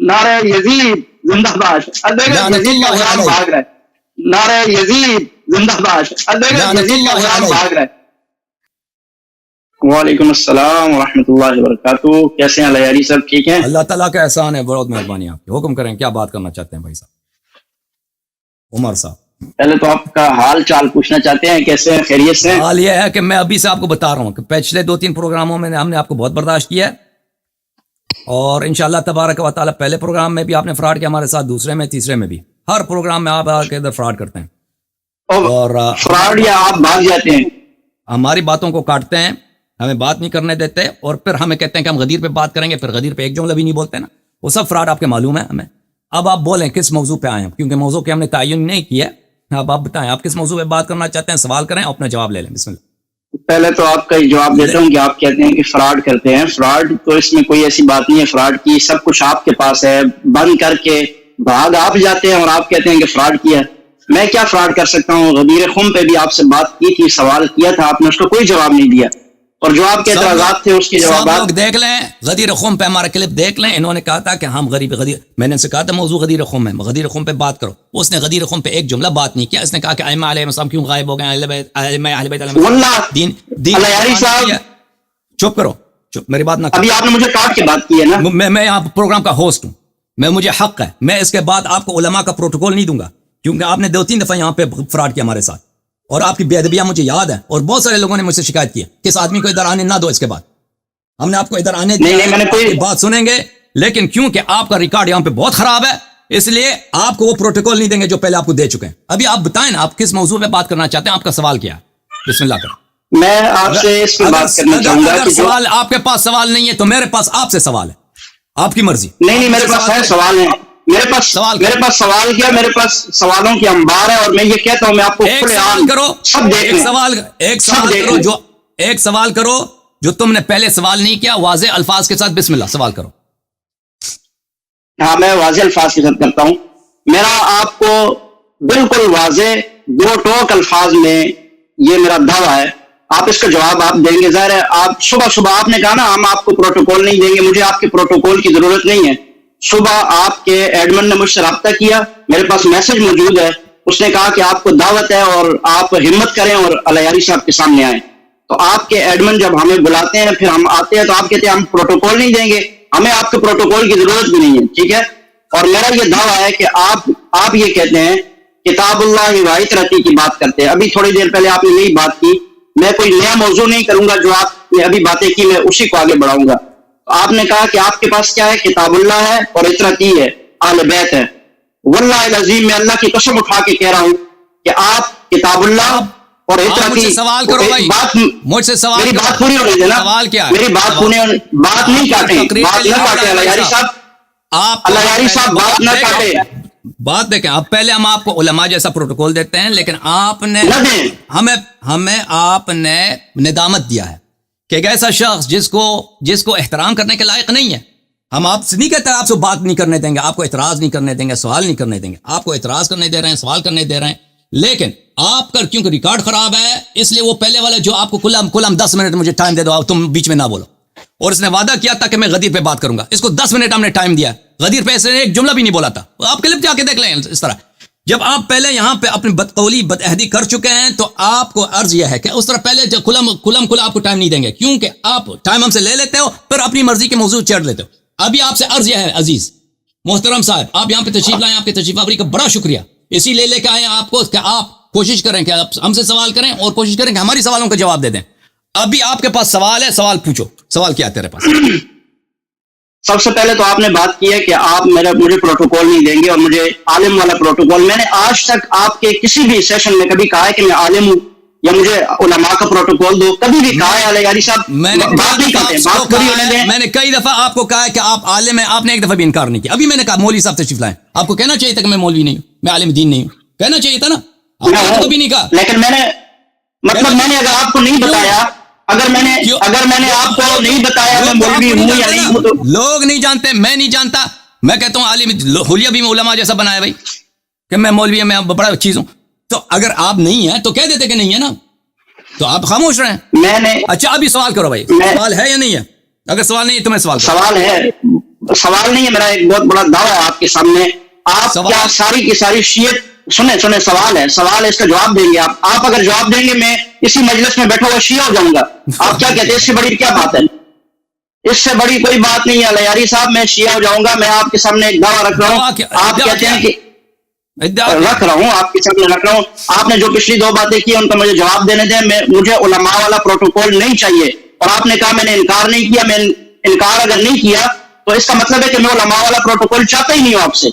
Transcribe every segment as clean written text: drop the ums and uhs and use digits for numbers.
نعرہ یزید زندہ باد. اب دیکھیں یزید کا غلام بھاگ رہا ہے. نعرہ یزید زندہ باد. اب دیکھیں یزید کا غلام بھاگ رہا ہے. وعلیکم السلام ورحمۃ اللہ وبرکاتہ. کیسے ہیں لیاری صاحب؟ ٹھیک ہیں؟ اللہ تعالیٰ کا احسان ہے, بہت مہربانی آپ کی. حکم کریں, کیا بات کرنا چاہتے ہیں بھائی صاحب؟ عمر صاحب, پہلے تو آپ کا حال چال پوچھنا چاہتے ہیں, کیسے ہیں؟ خیریت سے ہیں؟ حال یہ ہے کہ میں ابھی سے آپ کو بتا رہا ہوں کہ پچھلے 2-3 پروگراموں میں ہم نے آپ کو بہت برداشت کیا ہے, اور انشاءاللہ تبارک و تعالیٰ پہلے پروگرام میں بھی آپ نے فراڈ کیا ہمارے ساتھ, دوسرے میں, تیسرے میں بھی, ہر پروگرام میں آپ آ کے ادھر فراڈ کرتے ہیں. اور فراڈ یا آپ بھاگ جاتے ہیں, ہماری باتوں کو کاٹتے ہیں, ہمیں بات نہیں کرنے دیتے, اور پھر ہمیں کہتے ہیں کہ ہم غدیر پہ بات کریں گے, پھر غدیر پہ ایک جملہ بھی نہیں بولتے نا. وہ سب فراڈ آپ کے معلوم ہے ہمیں. اب آپ بولیں کس موضوع پہ آئے ہیں, کیونکہ موضوع کے ہم نے تعین نہیں کیا. اب آپ بتائیں آپ کس موضوع پہ بات کرنا چاہتے ہیں, سوال کریں, اپنا جواب لے لیں. بسم اللہ. پہلے تو آپ کا جواب دیتا ہوں کہ آپ کہتے ہیں کہ فراڈ کرتے ہیں. فراڈ تو اس میں کوئی ایسی بات نہیں ہے فراڈ کی, سب کچھ آپ کے پاس ہے. بند کر کے بھاگ آپ جاتے ہیں اور آپ کہتے ہیں کہ فراڈ کیا. میں کیا فراڈ کر سکتا ہوں؟ غدیر خم پہ بھی آپ سے بات کی تھی, سوال کیا تھا, آپ نے اس کو کوئی جواب نہیں دیا, اور جو آپ کے اعتراضات تھے اس کے جوابات لوگ دیکھ لیں. غدیر خم پہ ہمارا کلپ دیکھ لیں. انہوں نے کہا تھا کہ ہم غدیر, میں نے ان سے کہا تھا موضوع غدیر خم ہے, غدیر خم پہ بات کرو. اس نے غدیر خم پہ ایک جملہ بات نہیں کیا. اس نے کہا کہ ائمہ علیہ السلام کیوں غائب ہو گئے, اہل بیت دین چپ کرو, چپ, میری بات نہ کرو. ابھی آپ نے مجھے کاٹ کے بات کی ہے نا. میں یہاں پروگرام کا ہوسٹ ہوں, مجھے حق ہے. میں اس کے بعد آپ کو علماء کا پروٹوکول نہیں دوں گا, کیونکہ آپ نے 2-3 دفعہ یہاں پہ فراڈ کیا ہمارے ساتھ, اور آپ کی بے ادبیاں مجھے یاد ہے, اور بہت سارے لوگوں نے مجھ سے شکایت کی ہے کہ اس آدمی کو ادھر آنے نہ دو. اس کے بعد ہم نے آپ کو ادھر آنے دیا, بات سنیں گے, لیکن کیونکہ آپ کا ریکارڈ یہاں پہ بہت خراب ہے, اس لیے آپ کو وہ پروٹوکول نہیں دیں گے جو پہلے آپ کو دے چکے ہیں. ابھی آپ بتائیں نا, آپ کس موضوع پہ بات کرنا چاہتے ہیں, آپ کا سوال کیا ہے؟ بسم اللہ کریں. میں آپ سے اس پہ بات کرنا چاہوں گا اگر سوال آپ کے پاس سوال نہیں ہے تو میرے پاس آپ سے سوال ہے, آپ کی مرضی. نہیں, میرے پاس ہے سوال ہے. میرے پاس سوال کیا, میرے پاس سوالوں کی انبار ہے, اور میں یہ کہتا ہوں میں آپ کو ایک سوال کرو جو تم نے پہلے سوال نہیں کیا, واضح الفاظ کے ساتھ. بسم اللہ, سوال کرو. ہاں, میں واضح الفاظ کے ساتھ کرتا ہوں. میرا آپ کو بالکل واضح 2 ٹوک الفاظ میں یہ میرا دعویٰ ہے, آپ اس کا جواب آپ دیں گے. ظاہر ہے آپ صبح آپ نے کہا نا ہم آپ کو پروٹوکول نہیں دیں گے, مجھے آپ کے پروٹوکول کی ضرورت نہیں ہے. صبح آپ کے ایڈمن نے مجھ سے رابطہ کیا, میرے پاس میسج موجود ہے, اس نے کہا کہ آپ کو دعوت ہے اور آپ ہمت کریں اور علیاری صاحب کے سامنے آئیں. تو آپ کے ایڈمن جب ہمیں بلاتے ہیں پھر ہم آتے ہیں تو آپ کہتے ہیں ہم پروٹوکول نہیں دیں گے, ہمیں آپ کے پروٹوکول کی ضرورت بھی نہیں ہے. ٹھیک ہے, اور میرا یہ دعویٰ ہے کہ آپ یہ کہتے ہیں کتاب اللہ واحد رتی کی بات کرتے ہیں. ابھی تھوڑی دیر پہلے آپ نے یہی بات کی, میں کوئی نیا موضوع نہیں کروں گا, جو آپ نے ابھی باتیں کی میں اسی کو آگے بڑھاؤں گا. آپ نے کہا کہ آپ کے پاس کیا ہے, کتاب اللہ ہے اور اطرتی ہے, اہل بیت ہے. واللہ العظیم میں اللہ کی قسم اٹھا کے کہہ رہا ہوں کہ آپ کتاب اللہ اور اطرتی. سوال کرو بھائی, مجھ سے سوال, میری بات پوری ہونے دینا, سوال کیا ہے, میری بات نہیں کاٹیں, بات نہ کاٹیں علیاری صاحب, علیاری صاحب بات نہ کاٹیں. بات دیکھیں, اب پہلے ہم آپ کو علماء جیسا پروٹوکول دیتے ہیں, لیکن آپ نے ہمیں آپ نے ندامت دیا ہے کہ ایک ایسا شخص جس کو احترام کرنے کے لائق نہیں ہے. ہم آپ سے نہیں کہتے آپ سے بات نہیں کرنے دیں گے, آپ کو اعتراض نہیں کرنے دیں گے, سوال نہیں کرنے دیں گے. آپ کو اعتراض کرنے دے رہے ہیں, سوال کرنے دے رہے ہیں, لیکن آپ کا کیونکہ ریکارڈ خراب ہے اس لیے وہ پہلے والے جو آپ کو کلم 10 منٹ مجھے ٹائم دے دو, تم بیچ میں نہ بولو. اور اس نے وعدہ کیا تھا کہ میں غدیر پہ بات کروں گا, اس کو 10 منٹ ہم نے ٹائم دیا, غدیر پہ اس نے ایک جملہ بھی نہیں بولا تھا. آپ کلپ جا کے دیکھ لیں. اس طرح جب آپ پہلے یہاں پہ اپنی بدقولی بدعہدی کر چکے ہیں تو آپ کو عرض یہ ہے کہ اس طرح پہلے جو کھلا آپ کو ٹائم نہیں دیں گے, کیونکہ آپ ٹائم ہم سے لے لیتے ہو پھر اپنی مرضی کے موضوع چڑھ لیتے ہو. ابھی آپ سے عرض یہ ہے عزیز محترم صاحب, آپ یہاں پہ تشریف لائیں, آپ کے تشریف آوری کا بڑا شکریہ. اسی لے کے آئے آپ کو کہ آپ کوشش کریں کہ آپ ہم سے سوال کریں اور کوشش کریں کہ ہماری سوالوں کا جواب دے دیں. ابھی آپ کے پاس سوال ہے, سوال پوچھو. سوال کیا ہے تیرے پاس؟ سب سے پہلے تو آپ نے بات کی ہے کہ آپ مجھے پروٹوکول نہیں دیں گے, اور مجھے عالم والا پروٹوکول. میں نے آج تک آپ کے کسی بھی سیشن میں کبھی کہا ہے کہ میں عالم ہوں یا مجھے علماء کا پروٹوکول دو, کبھی بھی کہا ہے علیاری صاحب؟ میں نے کئی دفعہ آپ کو کہا ہے کہ آپ عالم ہیں, آپ نے ایک دفعہ بھی انکار نہیں کیا. ابھی میں نے کہا مولوی صاحب تشریف لائیں, آپ کو کہنا چاہیے تھا کہ میں مولوی نہیں ہوں, میں عالم دین نہیں ہوں, کہنا چاہیے تھا نا, آپ نے کبھی نہیں کہا. لیکن میں نے اگر آپ کو نہیں بتایا, اگر میں نے آپ کو نہیں بتایا میں مولوی ہوں یا نہیں ہوں, تو لوگ نہیں جانتے, میں نہیں جانتا. میں کہتا ہوں عالم حلیہ بھی علماء جیسا بنایا بھائی کہ میں مولوی ہوں, میں بڑا چیز ہوں. تو اگر آپ نہیں ہیں تو کہہ دیتے کہ نہیں ہے نا, تو آپ خاموش رہیں. میں نے اچھا ابھی سوال کرو بھائی, سوال ہے یا نہیں ہے؟ اگر سوال نہیں ہے تو میں سوال ہے, سوال نہیں ہے میرا، ایک بہت بڑا دعویٰ ہے آپ کے سامنے. آپ کیا ساری کی ساری شیعت سنیں سوال ہے، سوال ہے، اس کا جواب دیں گے آپ اگر جواب دیں گے میں اسی مجلس میں بیٹھا ہوا شیعہ ہو جاؤں گا. آپ کیا کہتے ہیں؟ اس سے بڑی کیا بات ہے؟ اس سے بڑی کوئی بات نہیں ہے لیاری صاحب، میں شیعہ ہو جاؤں گا. میں آپ کے سامنے ایک دعویٰ رکھ رہا ہوں. آپ کہتے ہیں کہ رکھ رہا ہوں آپ کے سامنے رکھ رہا ہوں. آپ نے جو پچھلی 2 باتیں کی ان کا مجھے جواب دینے دیں. مجھے علماء والا پروٹوکول نہیں چاہیے. اور آپ نے کہا میں نے انکار نہیں کیا. میں انکار اگر نہیں کیا تو اس کا مطلب ہے کہ میں علماء والا پروٹوکول چاہتا ہی نہیں ہوں آپ سے.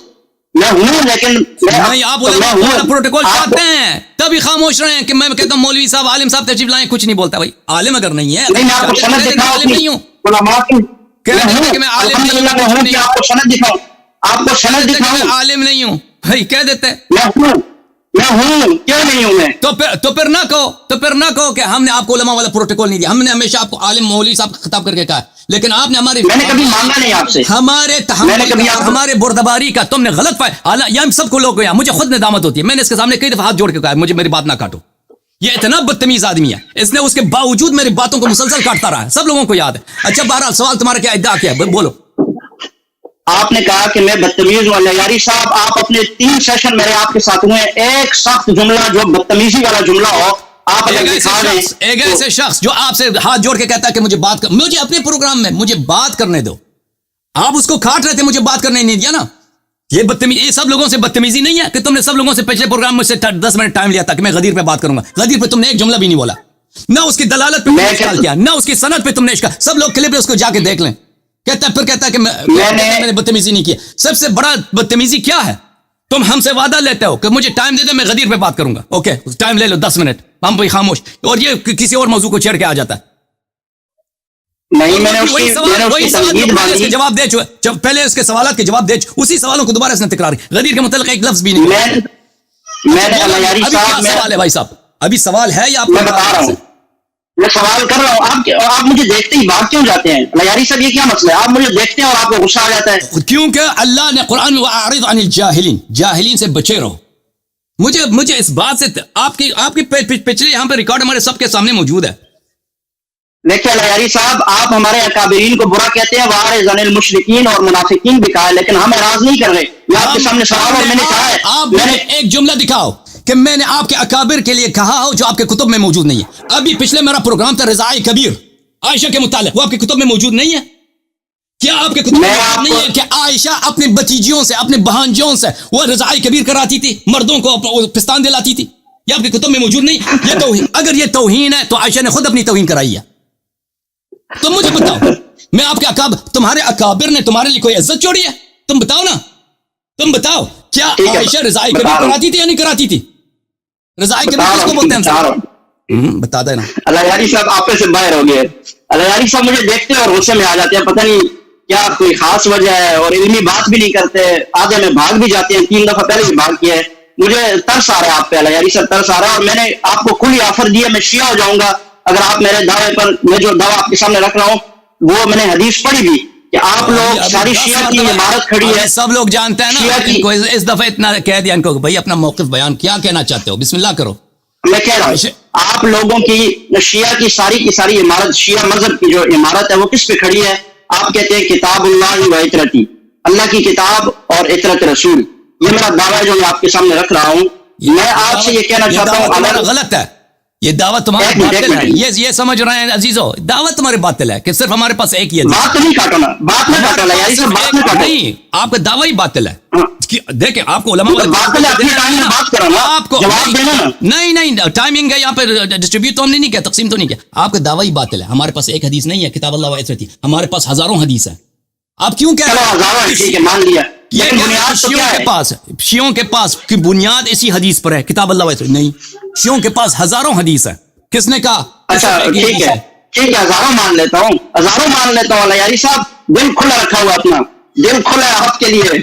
میں ہوں لیکن نہیں، آپ علماء والا پروٹوکول چاہتے ہیں تبھی خاموش رہے ہیں کہ میں کہتا ہوں مولوی صاحب عالم صاحب تشریف لائیں. کچھ نہیں بولتا بھائی. عالم اگر نہیں ہے میں آپ کو سند دکھاؤں عالم نہیں ہوں علماء کی کہ میں عالم نہیں ہوں. آپ کو سند دکھاؤں، آپ کو سند دکھاؤں. عالم نہیں ہوں بھائی کہہ دیتے. میں ہوں کیوں نہیں ہوں میں؟ تو پھر نہ کہو کہ ہم نے آپ کو علماء والا پروٹوکول نہیں دیا. ہم نے ہمیشہ آپ کو عالم مولوی صاحب خطاب کر کے کہا، لیکن آپ نے میں نے کبھی مانگا نہیں آپ سے. ہمارے تحمل اور ہمارے بردباری کا تم نے غلط پایا. یہ ہم سب کو لوگ گیا، مجھے خود ندامت ہوتی ہے. میں نے اس کے سامنے کئی دفعہ ہاتھ جوڑ کے کہا مجھے میری بات نہ کاٹو. یہ اتنا بدتمیز آدمی ہے، اس نے اس کے باوجود میری باتوں کو مسلسل کاٹتا رہا ہے. سب لوگوں کو یاد ہے. اچھا بہرحال سوال تمہارا کیا ادعا کیا ہے بولو. آپ نے کہا کہ میں بدتمیز ہوں. لیاری صاحب آپ اپنے 3 سیشن میرے آپ کے ساتھ ہوئے، ایک سخت جملہ جو بدتمیزی والا جملہ ہو آپ اگر دکھا دیں. ایک ایسے شخص جو آپ سے ہاتھ جوڑ کے کہتا ہے کہ مجھے اپنے پروگرام میں مجھے بات کرنے دو. آپ اس کو کاٹ رہے تھے، مجھے بات کرنے نہیں دیا نا. یہ بدتمیزی، یہ سب لوگوں سے بدتمیزی نہیں ہے کہ تم نے سب لوگوں سے پچھلے پروگرام میں سے 10 منٹ ٹائم لیا تھا کہ میں غدیر پہ بات کروں گا. غدیر پہ تم نے ایک جملہ بھی نہیں بولا، نہ اس کی دلالت پہ اشکال کیا، نہ اس کی سند پہ تم نے اشکال. سب لوگ کلپ اس کو جا کے دیکھ لیں. کہتا ہے کہ میں نے بدتمیزی نہیں کیا. سب سے بڑا بدتمیزی کیا ہے؟ تم ہم سے وعدہ لیتے ہو کہ مجھے ٹائم دے دو میں غدیر پہ بات کروں گا. اوکے ٹائم لے لو 10 منٹ، ہم بھی خاموش. اور یہ کسی اور موضوع کو چھیڑ کے آ جاتا ہے. نہیں میں نے اس کی جواب دے چکے. پہلے اس کے سوالات کے جواب دے چکے، اسی سوالوں کو دوبارہ اس نے تکرار کیا. غدیر کے متعلق ایک لفظ بھی نہیں. میں نے ابھی کیا سوال ہے بھائی صاحب؟ ابھی سوال ہے یا آپ میں بتا رہا ہوں؟ میں سوال کر رہا ہوں. آپ مجھے دیکھتے ہی بات کیوں جاتے ہیں؟ لیاری صاحب یہ کیا مسئلہ ہے؟ آپ مجھے دیکھتے ہیں اور آپ کو غصہ آ جاتا ہے. کیونکہ اللہ نے قرآن میں وَأَعْرِضْ عَنِ الْجَاهِلِينَ، جاہلین سے بچے رہو. مجھے اس بات سے آپ کی پچھلے یہاں پہ ریکارڈ ہمارے سب کے سامنے موجود ہے. دیکھیں لیاری صاحب آپ ہمارے اکابرین کو برا کہتے ہیں، وَأَعْرِضْ عَنِ الْمُشْرِكِينَ اور منافقین بھی کہا ہے، لیکن ہم اعراض نہیں کر رہے. میں آپ کے سامنے سوال اور میں نے کہا ہے آپ نے ایک جملہ دکھاؤ کہ میں نے آپ کے اکابر کے لیے کہا ہو جو آپ کے کتب میں موجود نہیں ہے. ابھی پچھلے میرا پروگرام تھا رضائے کبیر عائشہ کے متعلق، وہ آپ کے کتب میں موجود نہیں ہے. کیا آپ کے کتب میں موجود نہیں ہے کہ عائشہ اپنی بتیجیوں سے اپنے بہانجوں سے وہ رضائے کبیر کراتی تھی، مردوں کو پستان دلاتی تھی؟ یہ آپ کے کتب میں موجود نہیں. یہ توہین، اگر یہ توہین ہے تو عائشہ نے خود اپنی توہین کرائی ہے. تم مجھے بتاؤ، میں آپ کے تمہارے اکابر نے تمہارے لیے کوئی عزت چھوڑی ہے؟ تم بتاؤ نا، تم بتاؤ کیا عائشہ رضائے کبیر کراتی تھی یا نہیں کراتی تھی؟ رضائے کبیر کس کو بولتے ہیں؟ بتا دینا. اللہ یاری صاحب آپ سے باہر ہو گئے. اللہ یاری صاحب مجھے دیکھتے اور غصے میں آ جاتے ہیں، پتہ نہیں کیا کوئی خاص وجہ ہے، اور علمی بات بھی نہیں کرتے. آدھے میں بھاگ بھی جاتے ہیں، 3 دفعہ پہلے بھی بھاگ کیا ہے. مجھے ترس آ رہا ہے آپ پہ اللہ یاری صاحب، ترس آ رہا ہے. اور میں نے آپ کو کھلی آفر دی ہے، میں شیعہ ہو جاؤں گا اگر آپ میرے دعوے پر، میں جو دعویٰ آپ کے سامنے رکھ رہا ہوں وہ میں نے حدیث پڑھی بھی کہ آپ لوگ ساری شیعہ کی عمارت کھڑی ہے. سب لوگ جانتے ہیں نا. ان کو اس دفعہ اتنا کہہ دیا ان کو بھائی اپنا موقف بیان کیا کہنا چاہتے ہو، بسم اللہ کرو. میں کہہ رہا ہوں آپ لوگوں کی شیعہ کی ساری عمارت، شیعہ مذہب کی جو عمارت ہے وہ کس پہ کھڑی ہے؟ آپ کہتے ہیں کتاب اللہ و اطرتی، اللہ کی کتاب اور اطرت رسول. یہ میرا دعویٰ ہے جو میں آپ کے سامنے رکھ رہا ہوں. میں آپ سے یہ کہنا چاہتا ہوں غلط ہے یہ دعوت تمہارے باطل ہے. یہ سمجھ رہے ہیں عزیزو، دعوت تمہارے باطل ہے کہ صرف ہمارے پاس ایک ہی ہے. بات نہیں کاٹو نا، بات نہ کاٹو یاری صاحب، بات نہ کاٹو. نہیں، آپ کا دعویٰ ہی باطل ہے. دیکھیں آپ کو علماء نہیں ٹائمنگ ہے یہاں پہ ڈسٹریبیوٹ تو ہم نے نہیں کیا، تقسیم تو نہیں کیا. آپ کا دعویٰ ہی باطل ہے. ہمارے پاس ایک حدیث نہیں ہے کتاب اللہ و اطرتی، ہمارے پاس ہزاروں حدیث ہے. آپ کیوں کہہ رہے ہیں مان لیا شیعوں کے پاس کی بنیاد اسی حدیث پر ہے کتاب اللہ و اطرتی؟ نہیں، شیعوں کے پاس ہزاروں حدیث ہے. کس نے کہا؟ اچھا ٹھیک ہے ہزاروں مان لیتا ہوں. اللہ یاری صاحب دل کھلا رکھا ہوا، اپنا دل کھلا ہے آپ کے لیے.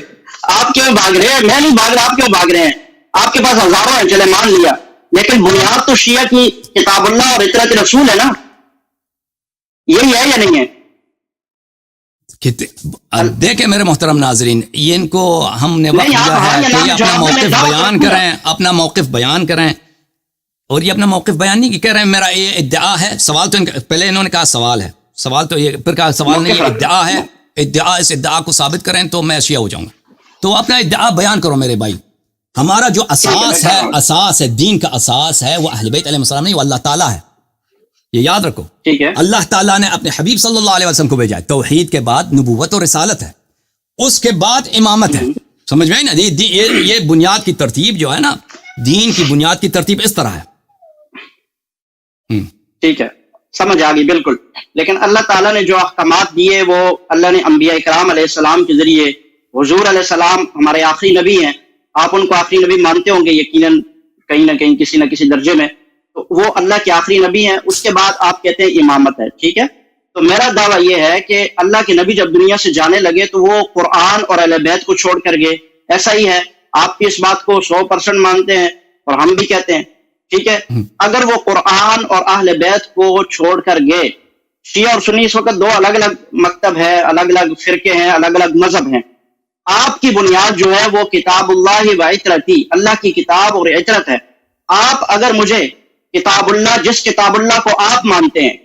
آپ کیوں بھاگ رہے ہیں؟ میں نہیں بھاگ رہا، آپ کیوں بھاگ رہے ہیں؟ آپ کے پاس ہزاروں ہیں، چلے مان لیا، لیکن بنیاد تو شیعہ کی کتاب اللہ اور اطرت رسول ہے نا. یہی ہے یا نہیں ہے؟ دیکھیں میرے محترم ناظرین، یہ ان کو ہم نے وقت دیا ہے کہ یہ اپنا موقف بیان کریں، اپنا موقف بیان کریں. اور یہ اپنا موقف بیان نہیں کہہ رہے ہیں میرا یہ ادعا ہے. سوال تو پہلے انہوں نے کہا سوال ہے، سوال تو یہ پھر کہا سوال نہیں، ادعا ہے اس ادعا کو ثابت کریں تو میں شیعہ ہو جاؤں گا. تو اپنا ادعا بیان کرو میرے بھائی. ہمارا جو اساس ہے دین کا اساس ہے وہ اہل بیت علیہ السلام نہیں، وہ اللہ تعالیٰ ہے. یہ یاد رکھو. ٹھیک ہے. اللہ تعالیٰ نے اپنے حبیب صلی اللہ علیہ وسلم کو بھیجا ہے. توحید کے بعد نبوت اور رسالت ہے، اس کے بعد امامت ہے. سمجھ میں نا؟ یہ بنیاد کی ترتیب جو ہے نا، دین کی بنیاد کی ترتیب اس طرح ہے. ٹھیک ہے، سمجھ آ گئی بالکل. لیکن اللہ تعالیٰ نے جو احکامات دیے وہ اللہ نے انبیاء کرام علیہ السلام کے ذریعے، حضور علیہ السلام ہمارے آخری نبی ہیں، آپ ان کو آخری نبی مانتے ہوں گے یقیناً کہیں نہ کہیں کسی نہ کسی درجے میں، تو وہ اللہ کے آخری نبی ہیں. اس کے بعد آپ کہتے ہیں امامت ہے. ٹھیک ہے، تو میرا دعویٰ یہ ہے کہ اللہ کے نبی جب دنیا سے جانے لگے تو وہ قرآن اور اہل بیت کو چھوڑ کر گئے. ایسا ہی ہے، آپ بھی اس بات کو 100% مانتے ہیں اور ہم بھی کہتے ہیں. ٹھیک ہے، اگر وہ قرآن اور اہل بیت کو چھوڑ کر گئے، شیعہ اور سنی اس وقت دو الگ الگ مکتب ہے، الگ الگ فرقے ہیں، الگ الگ مذہب ہیں. آپ کی بنیاد جو ہے وہ کتاب اللہ و عطرتی، اللہ کی کتاب اور عطرت ہے. آپ اگر مجھے کتاب اللہ، جس کتاب اللہ کو آپ مانتے ہیں،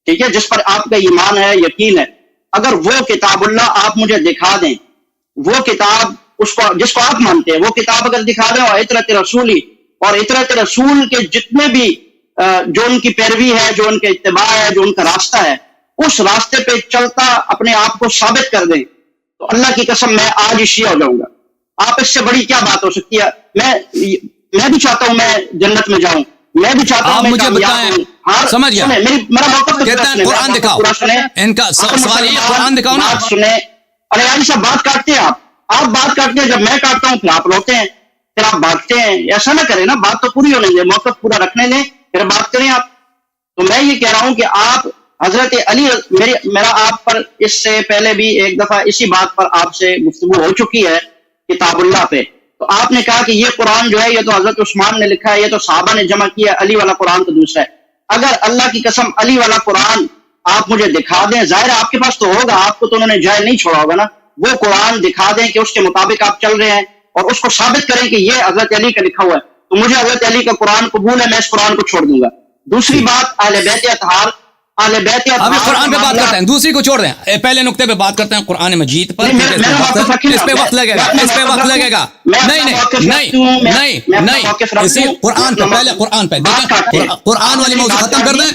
ٹھیک ہے، جس پر آپ کا ایمان ہے، یقین ہے، اگر وہ کتاب اللہ آپ مجھے دکھا دیں، وہ کتاب اس کو جس کو آپ مانتے ہیں وہ کتاب اگر دکھا دیں، اور عطرت رسولی، اور عطرت رسول کے جتنے بھی جو ان کی پیروی ہے، جو ان کے اتباع ہے، جو ان کا راستہ ہے، اس راستے پہ چلتا اپنے آپ کو ثابت کر دیں، تو اللہ کی قسم میں آج ہی شیعہ ہو جاؤں گا. آپ اس سے بڑی کیا بات ہو سکتی ہے؟ میں بھی چاہتا ہوں میں جنت میں جاؤں، میں بھی چاہتا ہوں. آپ مجھے بتائیں، سمجھ گیا، میرا موقف کہتے ہیں قرآن دکھاؤ. ان کا سوال یہ قرآن دکھاؤ نا. سنیں، ارے یاری صاحب بات کاٹتے ہیں آپ بات کاٹتے ہیں، جب میں کاٹتا ہوں پھر آپ روتے ہیں، پھر آپ بانٹتے ہیں. ایسا نہ کریں نا، بات تو پوری ہونے دیں، موقف پورا رکھنے دیں، پھر بات کریں آپ. تو میں یہ کہہ رہا ہوں کہ آپ حضرت علی، میرا آپ پر اس سے پہلے بھی ایک دفعہ اسی بات پر آپ سے گفتگو ہو چکی ہے کتاب اللہ پہ. تو آپ نے کہا کہ یہ قرآن جو ہے یہ تو حضرت عثمان نے لکھا ہے، یہ تو صحابہ نے جمع کیا، علی والا قرآن تو دوسرا ہے. اگر اللہ کی قسم علی والا قرآن آپ مجھے دکھا دیں، ظاہر ہے آپ کے پاس تو ہوگا، آپ کو تو انہوں نے جائل نہیں چھوڑا ہوگا نا، وہ قرآن دکھا دیں کہ اس کے مطابق آپ چل رہے ہیں اور اس کو ثابت کریں کہ یہ حضرت علی کا لکھا ہوا ہے، تو مجھے حضرت علی کا قرآن قبول ہے، میں اس قرآن کو چھوڑ دوں گا. دوسری بات، اہل بیت اطہار، ابھی قرآن پہ بات کرتے ہیں، دوسری کو چھوڑ دیں، پہلے نقطے پہ بات کرتے ہیں قرآن مجید پر. اس پہ وقت لگے گا، اس پہ وقت لگے گا. نہیں، قرآن پہ، پہلے قرآن پہ قرآن والی موضوع ختم کر دیں،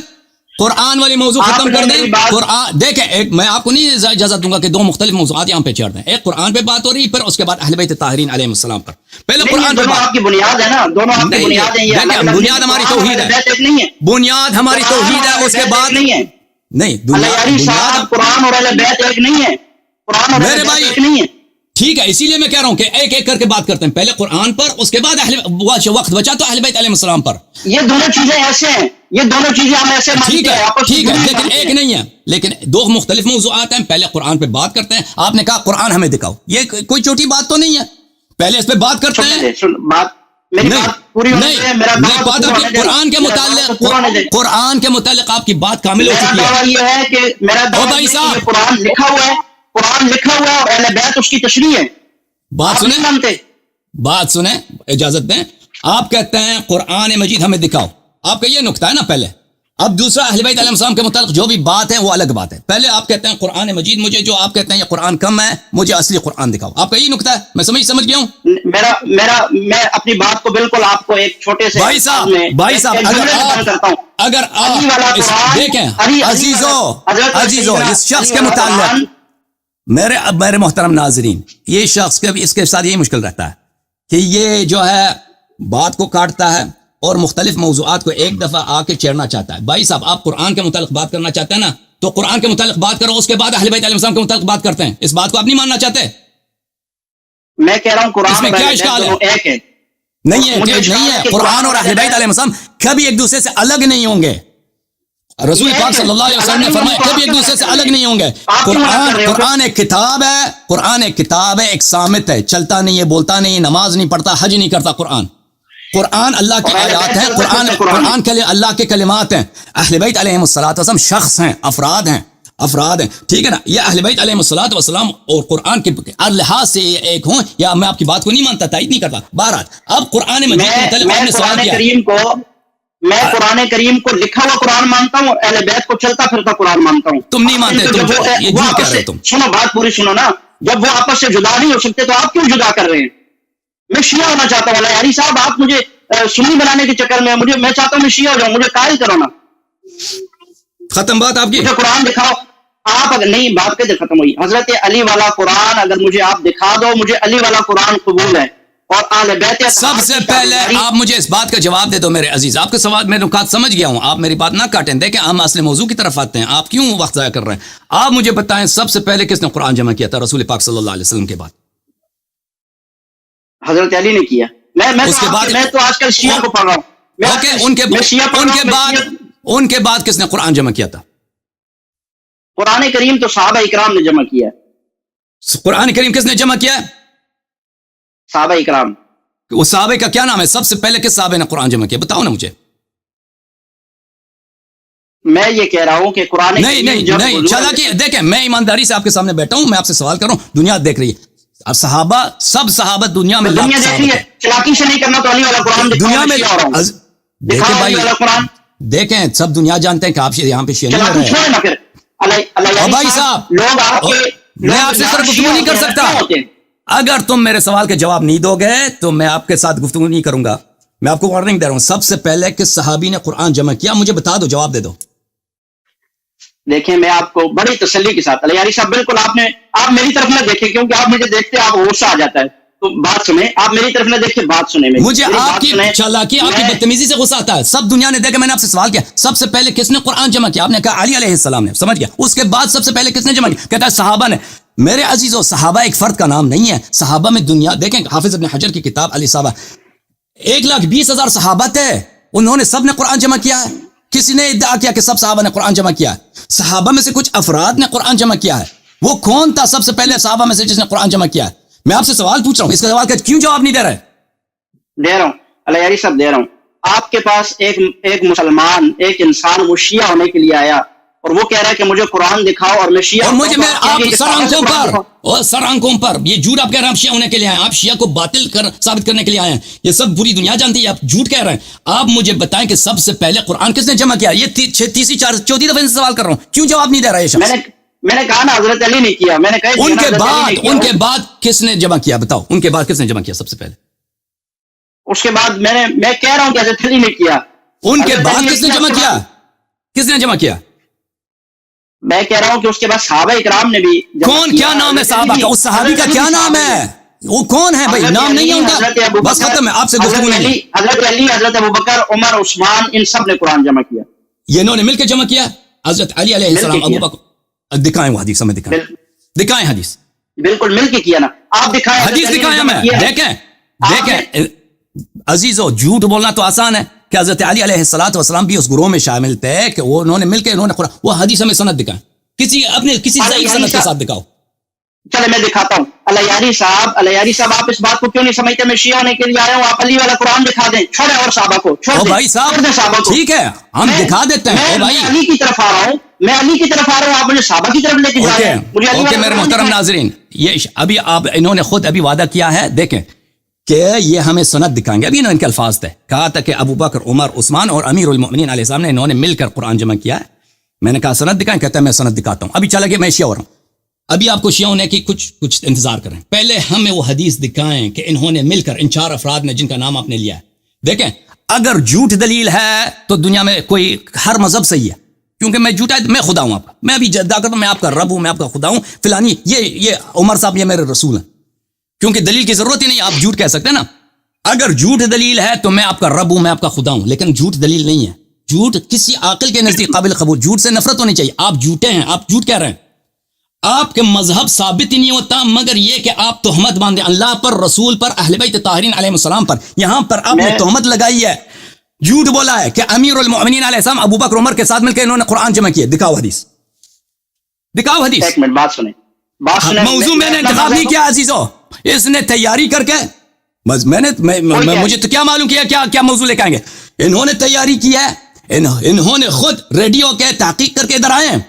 قرآن والی موضوع ختم کر دیں. قرآن دیکھیں، ایک میں آپ کو نہیں اجازت دوں گا کہ دو مختلف موضوعات یہاں پہ چھیڑ دیں. ایک قرآن پہ بات ہو رہی ہے، پھر اس کے بعد اہل بیت طاہرین علیہ السلام پر. پہلے قرآن پہ بات. آپ کی بنیاد ہے نا، دونوں آپ کی بنیاد ہے. یہ بنیاد ہماری توحید ہے، بنیاد ہماری توحید ہے. اس کے بعد نہیں ہے، نہیں بنیاد قرآن اور اہل بیت ایک نہیں ہے، قرآن اور میرے بھائی ایک نہیں ہے. ٹھیک ہے، اسی لیے میں کہہ رہا ہوں کہ ایک ایک کر کے بات کرتے ہیں. پہلے قرآن پر، اس کے بعد وقت بچا تو اہل بیت علیہ السلام پر. یہ دونوں چیزیں ایسے ہیں، یہ دونوں چیزیں ہم ایسے ٹھیک ہے، لیکن ایک نہیں ہے، لیکن دو مختلف موضوعات ہیں. پہلے قرآن پہ بات کرتے ہیں. آپ نے کہا قرآن ہمیں دکھاؤ، یہ کوئی چھوٹی بات تو نہیں ہے. پہلے اس پہ بات کرتے ہیں. قرآن کے متعلق آپ کی بات کامل ہو چکی ہے. یہ ہے کہ میرا بھائی صاحب، قرآن لکھا ہوا ہے، قرآن لکھا ہوا ہے اور اہل بیت اس کی تشریح ہے. بات سنیں، اجازت دیں. آپ کہتے ہیں قرآن مجید ہمیں دکھاؤ، آپ کا یہ نقطہ ہے نا پہلے. اب دوسرا، اہل بیت علیہ السلام کے متعلق جو بھی بات ہے وہ الگ بات ہے. پہلے آپ کہتے ہیں قرآن مجید، مجھے جو آپ کہتے ہیں یہ قرآن کم ہے، مجھے اصلی قرآن دکھاؤ. آپ کا یہ نقطہ ہے، میں سمجھ گیا ہوں. میں اپنی بات کو بالکل آپ کو ایک چھوٹے سے بھائی صاحب اگر آپ دیکھیں، عزیزو اس شخص کے متعلق، میرے محترم ناظرین، یہ شخص اس کے ساتھ یہی مشکل رہتا ہے کہ یہ جو ہے بات کو کاٹتا ہے اور مختلف موضوعات کو ایک دفعہ آ کے چھیڑنا چاہتا ہے. بھائی صاحب، آپ قرآن کے متعلق بات کرنا چاہتے ہیں نا، تو قرآن کے متعلق بات کرو، اس کے بعد اہل بیت علیہ السلام کے متعلق بات کرتے ہیں. اس بات کو آپ نہیں ماننا چاہتے؟ میں کہہ رہا ہوں قرآن اس میں کیا اشکال ہے؟ نہیں ہے. قرآن اور اہل بیت علیہ السلام کبھی ایک دوسرے سے الگ نہیں ہوں گے. رسول پاک صلی اللہ علیہ وسلم نے فرمایا کبھی ایک دوسرے سے الگ نہیں ہوں گے. قرآن ایک کتاب ہے، قرآن ایک کتاب ہے، ایک صامت ہے، چلتا نہیں ہے، بولتا نہیں، نماز نہیں پڑھتا، حج نہیں کرتا. قرآن اللہ کی آیات ہیں، قرآن کے لیے اللہ کے کلمات ہیں. اہل بیت علیہ السلام شخص ہیں، افراد ہیں، ٹھیک ہے نا. یہ اہل بیت علیہ السلام اور قرآن کے لحاظ سے ایک ہوں، یا میں آپ کی بات کو نہیں مانتا، تائید نہیں کرتا. بہرحال اب قرآن مجید کے متعلق آپ نے سوال کیا. میں قرآن کریم کو لکھا ہوا قرآن مانتا ہوں اور اہل بیت کو چلتا پھرتا قرآن مانتا ہوں. تم نہیں مانتے, تم یہ جھوٹ کہہ رہے ہو. تم سنو, بات پوری سنو نا. جب وہ آپس سے جدا نہیں ہو سکتے تو آپ کیوں جدا کر رہے ہیں؟ میں شیعہ ہونا چاہتا ہوں. یاری صاحب آپ مجھے سنی بنانے کے چکر میں میں چاہتا ہوں میں شیعہ ہو جاؤں, مجھے قائل کرو نا. ختم بات آپ کی. مجھے قرآن دکھاؤ آپ. اگر نہیں, بات کیسے ختم ہوئی؟ حضرت علی والا قرآن اگر مجھے آپ دکھا دو, مجھے علی والا قرآن قبول ہے. اور اہل بیت سب سے پہلے آپ مجھے اس بات کا جواب دے دو میرے عزیز. آپ کے سوال میں نکات سمجھ گیا ہوں, آپ میری بات نہ کاٹیں. دیکھیں ہم اصل موضوع کی طرف آتے ہیں, آپ کیوں وقت ضائع کر رہے ہیں؟ آپ مجھے بتائیں سب سے پہلے کس نے قرآن جمع کیا تھا رسول پاک صلی اللہ علیہ وسلم کے بعد؟ حضرت علی نے کیا. میں تو آج کل شیعہ کو پڑھ رہا ہوں. ان کے بعد کس نے قرآن جمع کیا تھا؟ قرآن کریم تو صحابہ اکرام نے جمع کیا. قرآن کریم کس نے جمع کیا؟ صحابہ اکرام. وہ صحابہ کا کیا نام ہے؟ سب سے پہلے کس صحابہ نے قرآن جمع کیا؟ بتاؤ نا مجھے. میں یہ کہہ رہا ہوں کہ قرآن نہیں چالاکی. دیکھیں میں ایمانداری سے آپ کے سامنے بیٹھا ہوں, میں آپ سے سوال کر رہا ہوں, دنیا دیکھ رہی ہے. اب صحابہ, سب صحابہ دنیا میں دنیا دیکھ رہی ہے. چلاکی سے نہیں کرنا تو علی والا قرآن دنیا میں. دیکھیں بھائی, دیکھیں سب دنیا جانتے ہیں کہ آپ یہاں پہ شیعہ نہیں رہے ہیں. بھائی صاحب, میں آپ سے صرف گفتگو نہیں کر سکتا. اگر تم میرے سوال کے جواب نہیں دو گے تو میں آپ کے ساتھ گفتگو نہیں کروں گا. میں آپ کو وارننگ دے رہا ہوں. سب سے پہلے کس صحابی نے قرآن جمع کیا مجھے بتا دو, جواب دے دو. دیکھیں میں آپ کو بڑی تسلی کے ساتھ, علیاری صاحب بالکل آپ میری طرف نہ دیکھیں, کیونکہ آپ مجھے دیکھتے آپ غصہ آ جاتا ہے. تو بات سنیں, آپ میری طرف نہ دیکھیں, بات سنیں. مجھے آپ کی چالاکی, آپ کی بدتمیزی سے غصہ آتا ہے. سب دنیا نے دیکھا, میں نے آپ سے سوال کیا سب سے پہلے کس نے قرآن جمع کیا؟ آپ نے کہا علی علیہ السلام نے, سمجھ گیا. اس کے بعد سب سے پہلے کس نے جمع کیا؟ کہتا ہے صحابہ نے. میرے عزیزو, صحابہ ایک فرد کا نام نہیں ہے. صحابہ میں دنیا دیکھیں, حافظ ابن حجر کی کتاب علی صحابہ, 1,20,000 صحابہ تھے, انہوں نے سب نے قرآن جمع کیا ہے. کسی نے ادعا کیا کہ سب صحابہ نے قرآن جمع کیا ہے؟ صحابہ میں سے کچھ افراد نے قرآن جمع کیا ہے. وہ کون تھا سب سے پہلے صحابہ میں سے جس نے قرآن جمع کیا ہے؟ میں آپ سے سوال پوچھ رہا ہوں, اس کا سوال کا کیوں جواب نہیں دے رہے؟ دے رہا ہوں علیاری صاحب, دے رہا ہوں. آپ کے پاس ایک مسلمان, ایک انسان وہ شیعہ ہونے کے لیے آیا اور وہ کہہ رہا ہے کہ مجھے قرآن دکھاؤ اور میں شیعہ. اور مجھے آپ سر آنکھوں پر یہ جھوٹ آپ کہہ رہے ہیں, آپ شیعہ ہونے کے لیے آئے ہیں, آپ شیعہ کو باطل ثابت کرنے کے لیے آئے ہیں. یہ سب پوری دنیا جانتی ہے, آپ جھوٹ کہہ رہے ہیں. آپ مجھے بتائیں کہ سب سے پہلے قرآن کس نے جمع کیا؟ یہ تیسری چوتھی دفعہ سے سوال کر رہا ہوں, کیوں جواب نہیں دے رہا ہے؟ میں نے کہا نا حضرت علی نے کیا. میں نے کہا ان کے بعد کس نے جمع کیا؟ بتاؤ, ان کے بعد کس نے جمع کیا سب سے پہلے؟ اس کے بعد میں کہہ رہا ہوں کہ حضرت علی نے کیا. ان کے بعد کس نے جمع کیا؟ کس نے جمع کیا؟ میں کہہ رہا ہوں کہ اس کے بعد صحابہ اکرام نے بھی. کون, کیا نام ہے صحابہ کا؟ اس صحابی کا کیا نام ہے؟ وہ کون ہے بھائی؟ نام نہیں ہے ان کا, بس ختم ہے, آپ سے گفتگو نہیں. حضرت علی, حضرت ابوبکر, عمر, عثمان, ان سب نے قرآن جمع کیا. یہ انہوں نے مل کے جمع کیا. حضرت علی علیہ السلام, ابوبکر, دکھائیں وہ حدیث, ہمیں دکھائیں حدیث. بالکل مل کے کیا نا, آپ دکھائیں حدیث, دکھائیں ہمیں. دیکھیں عزیزو, جھوٹ بولنا تو آسان ہے کہ حضرت علی علیہ السلام بھی اس گروہ میں شامل تھے کہ وہ انہوں نے مل کے انہوں نے قرآن. وہ حدیث ہمیں سند دکھائیں, کسی ضعیف سند کے ساتھ دکھاؤ. چلے میں دکھاتا ہوں. علیاری صاحب آپ اس بات کو کیوں نہیں سمجھتے؟ میں شیعہ ہونے کے لیے آیا ہوں, آپ علی والا قرآن دکھا دیں. چھوڑیں اور صحابہ کو چھوڑ دیں. بھائی صاحب ٹھیک ہے, ہم دکھا دیتے ہیں. میں علی کی طرف آ رہا ہوں, آپ مجھے صحابہ کی طرف لے کے جا رہے ہیں. اوکے میرے محترم ناظرین, یہ ابھی انہوں نے خود ابھی وعدہ کیا ہے, دیکھیں کہ یہ ہمیں سند دکھائیں گے. ابھی ان کے الفاظ تھے, کہا تھا کہ ابو بکر, عمر, عثمان اور امیر المؤمنین علیہ السلام نے انہوں نے مل کر قرآن جمع کیا ہے. میں نے کہا سند دکھائیں, کہتا ہے میں سند دکھاتا ہوں. ابھی چلا گیا, میں شیعہ ہو رہا ہوں. ابھی آپ کو شیعہ ہونے کی کچھ انتظار کریں. پہلے ہمیں وہ حدیث دکھائیں کہ انہوں نے مل کر, ان 4 افراد نے جن کا نام آپ نے لیا ہے. دیکھیں اگر جھوٹ دلیل ہے تو دنیا میں کوئی ہر مذہب صحیح ہے, کیونکہ میں جھوٹا ہے, میں خدا ہوں آپ کا. میں ابھی جدہ کرتا ہوں, میں آپ کا رب ہوں, میں آپ کا خدا ہوں فلانی. یہ عمر صاحب یہ میرے رسول ہیں, کیونکہ دلیل کی ضرورت ہی نہیں, آپ جھوٹ کہہ سکتے ہیں نا. اگر جھوٹ دلیل ہے تو میں آپ کا رب ہوں, میں آپ کا خدا ہوں, لیکن جھوٹ دلیل نہیں ہے. جھوٹ کسی عاقل کے نزدیک قابل قبول. جھوٹ سے نفرت ہونی چاہیے. آپ جھوٹے ہیں, آپ جھوٹ کہہ رہے ہیں. آپ کے مذہب ثابت ہی نہیں ہوتا مگر یہ کہ آپ تہمت باندھیں اللہ پر, رسول پر, اہل بیت طاہرین علیہ السلام پر. یہاں پر آپ نے تہمت لگائی ہے, جھوٹ بولا ہے کہ امیر المؤمنین علیہ السلام ابو بکر, عمر کے ساتھ مل کے انہوں نے قرآن جمع کیا. دکھاؤ حدیث, دکھاؤ حدیث. ایک منٹ بات سنیں. موضوع میں نے انتخاب نہیں کیا عزیزو, اس نے تیاری کر کے بس مجھے تو کیا معلوم کیا موضوع لے کے آئیں گے. انہوں نے تیاری کی ہے, انہوں نے خود ریڈیو کے تحقیق کر کے ادھر آئے ہیں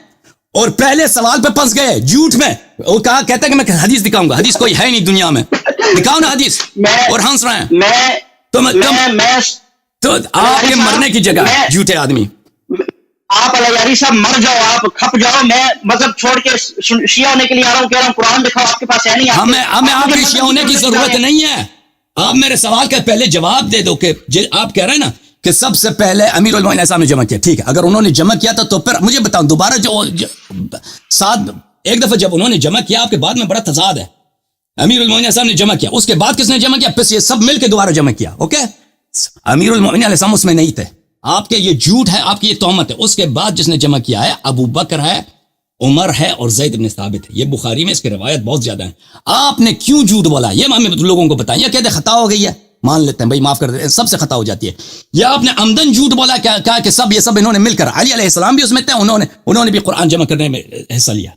اور پہلے سوال پہ پھنس گئے جھوٹ میں. وہ کہتا ہے کہ میں حدیث دکھاؤں گا. حدیث کوئی ہے ہی نہیں دنیا میں, دکھاؤ نا حدیث. اور ہنس رہے ہیں. تو آپ کے مرنے کی جگہ ہے جھوٹے آدمی. آپ الیاری صاحب مر جاؤ, آپ کھپ جاؤ, میں مذہب چھوڑ کے شیعہ ہونے کے لیے آ رہا ہوں, کہہ رہا ہوں قرآن دکھاؤ, آپ کے پاس ہے نہیں. ہمیں آپ کے شیعہ ہونے کی ضرورت نہیں ہے. آپ میرے سوال کا پہلے جواب دے دو کہ آپ کہہ رہے ہیں نا کہ سب سے پہلے امیر المومنین صاحب نے جمع کیا. ٹھیک ہے, اگر انہوں نے جمع کیا تھا تو پھر مجھے بتاؤ دوبارہ ایک دفعہ جب انہوں نے جمع کیا آپ کے بعد میں بڑا تضاد ہے. امیر المومنین صاحب نے جمع کیا, اس کے بعد کس نے جمع کیا؟ پھر یہ سب مل کے دوبارہ جمع کیا. اوکے, امیر المومنین علیہ السلام اس میں نہیں تھے. آپ کے یہ جھوٹ ہے, آپ کی یہ تہمت ہے. اس کے بعد جس نے جمع کیا ہے ابو بکر ہے, عمر ہے اور زید بن ثابت ہے. یہ بخاری میں اس کی روایت بہت زیادہ ہے. آپ نے کیوں جھوٹ بولا یہ ہمیں لوگوں کو بتائیں. یہ کہتے خطا ہو گئی ہے, مان لیتے ہیں بھائی, معاف کر دیتے ہیں, سب سے خطا ہو جاتی ہے. یہ آپ نے عمدن جھوٹ بولا, کہا کہ سب یہ سب انہوں نے مل کر, علی علیہ السلام بھی اس میں تھے, انہوں نے بھی قرآن جمع کرنے میں حصہ لیا.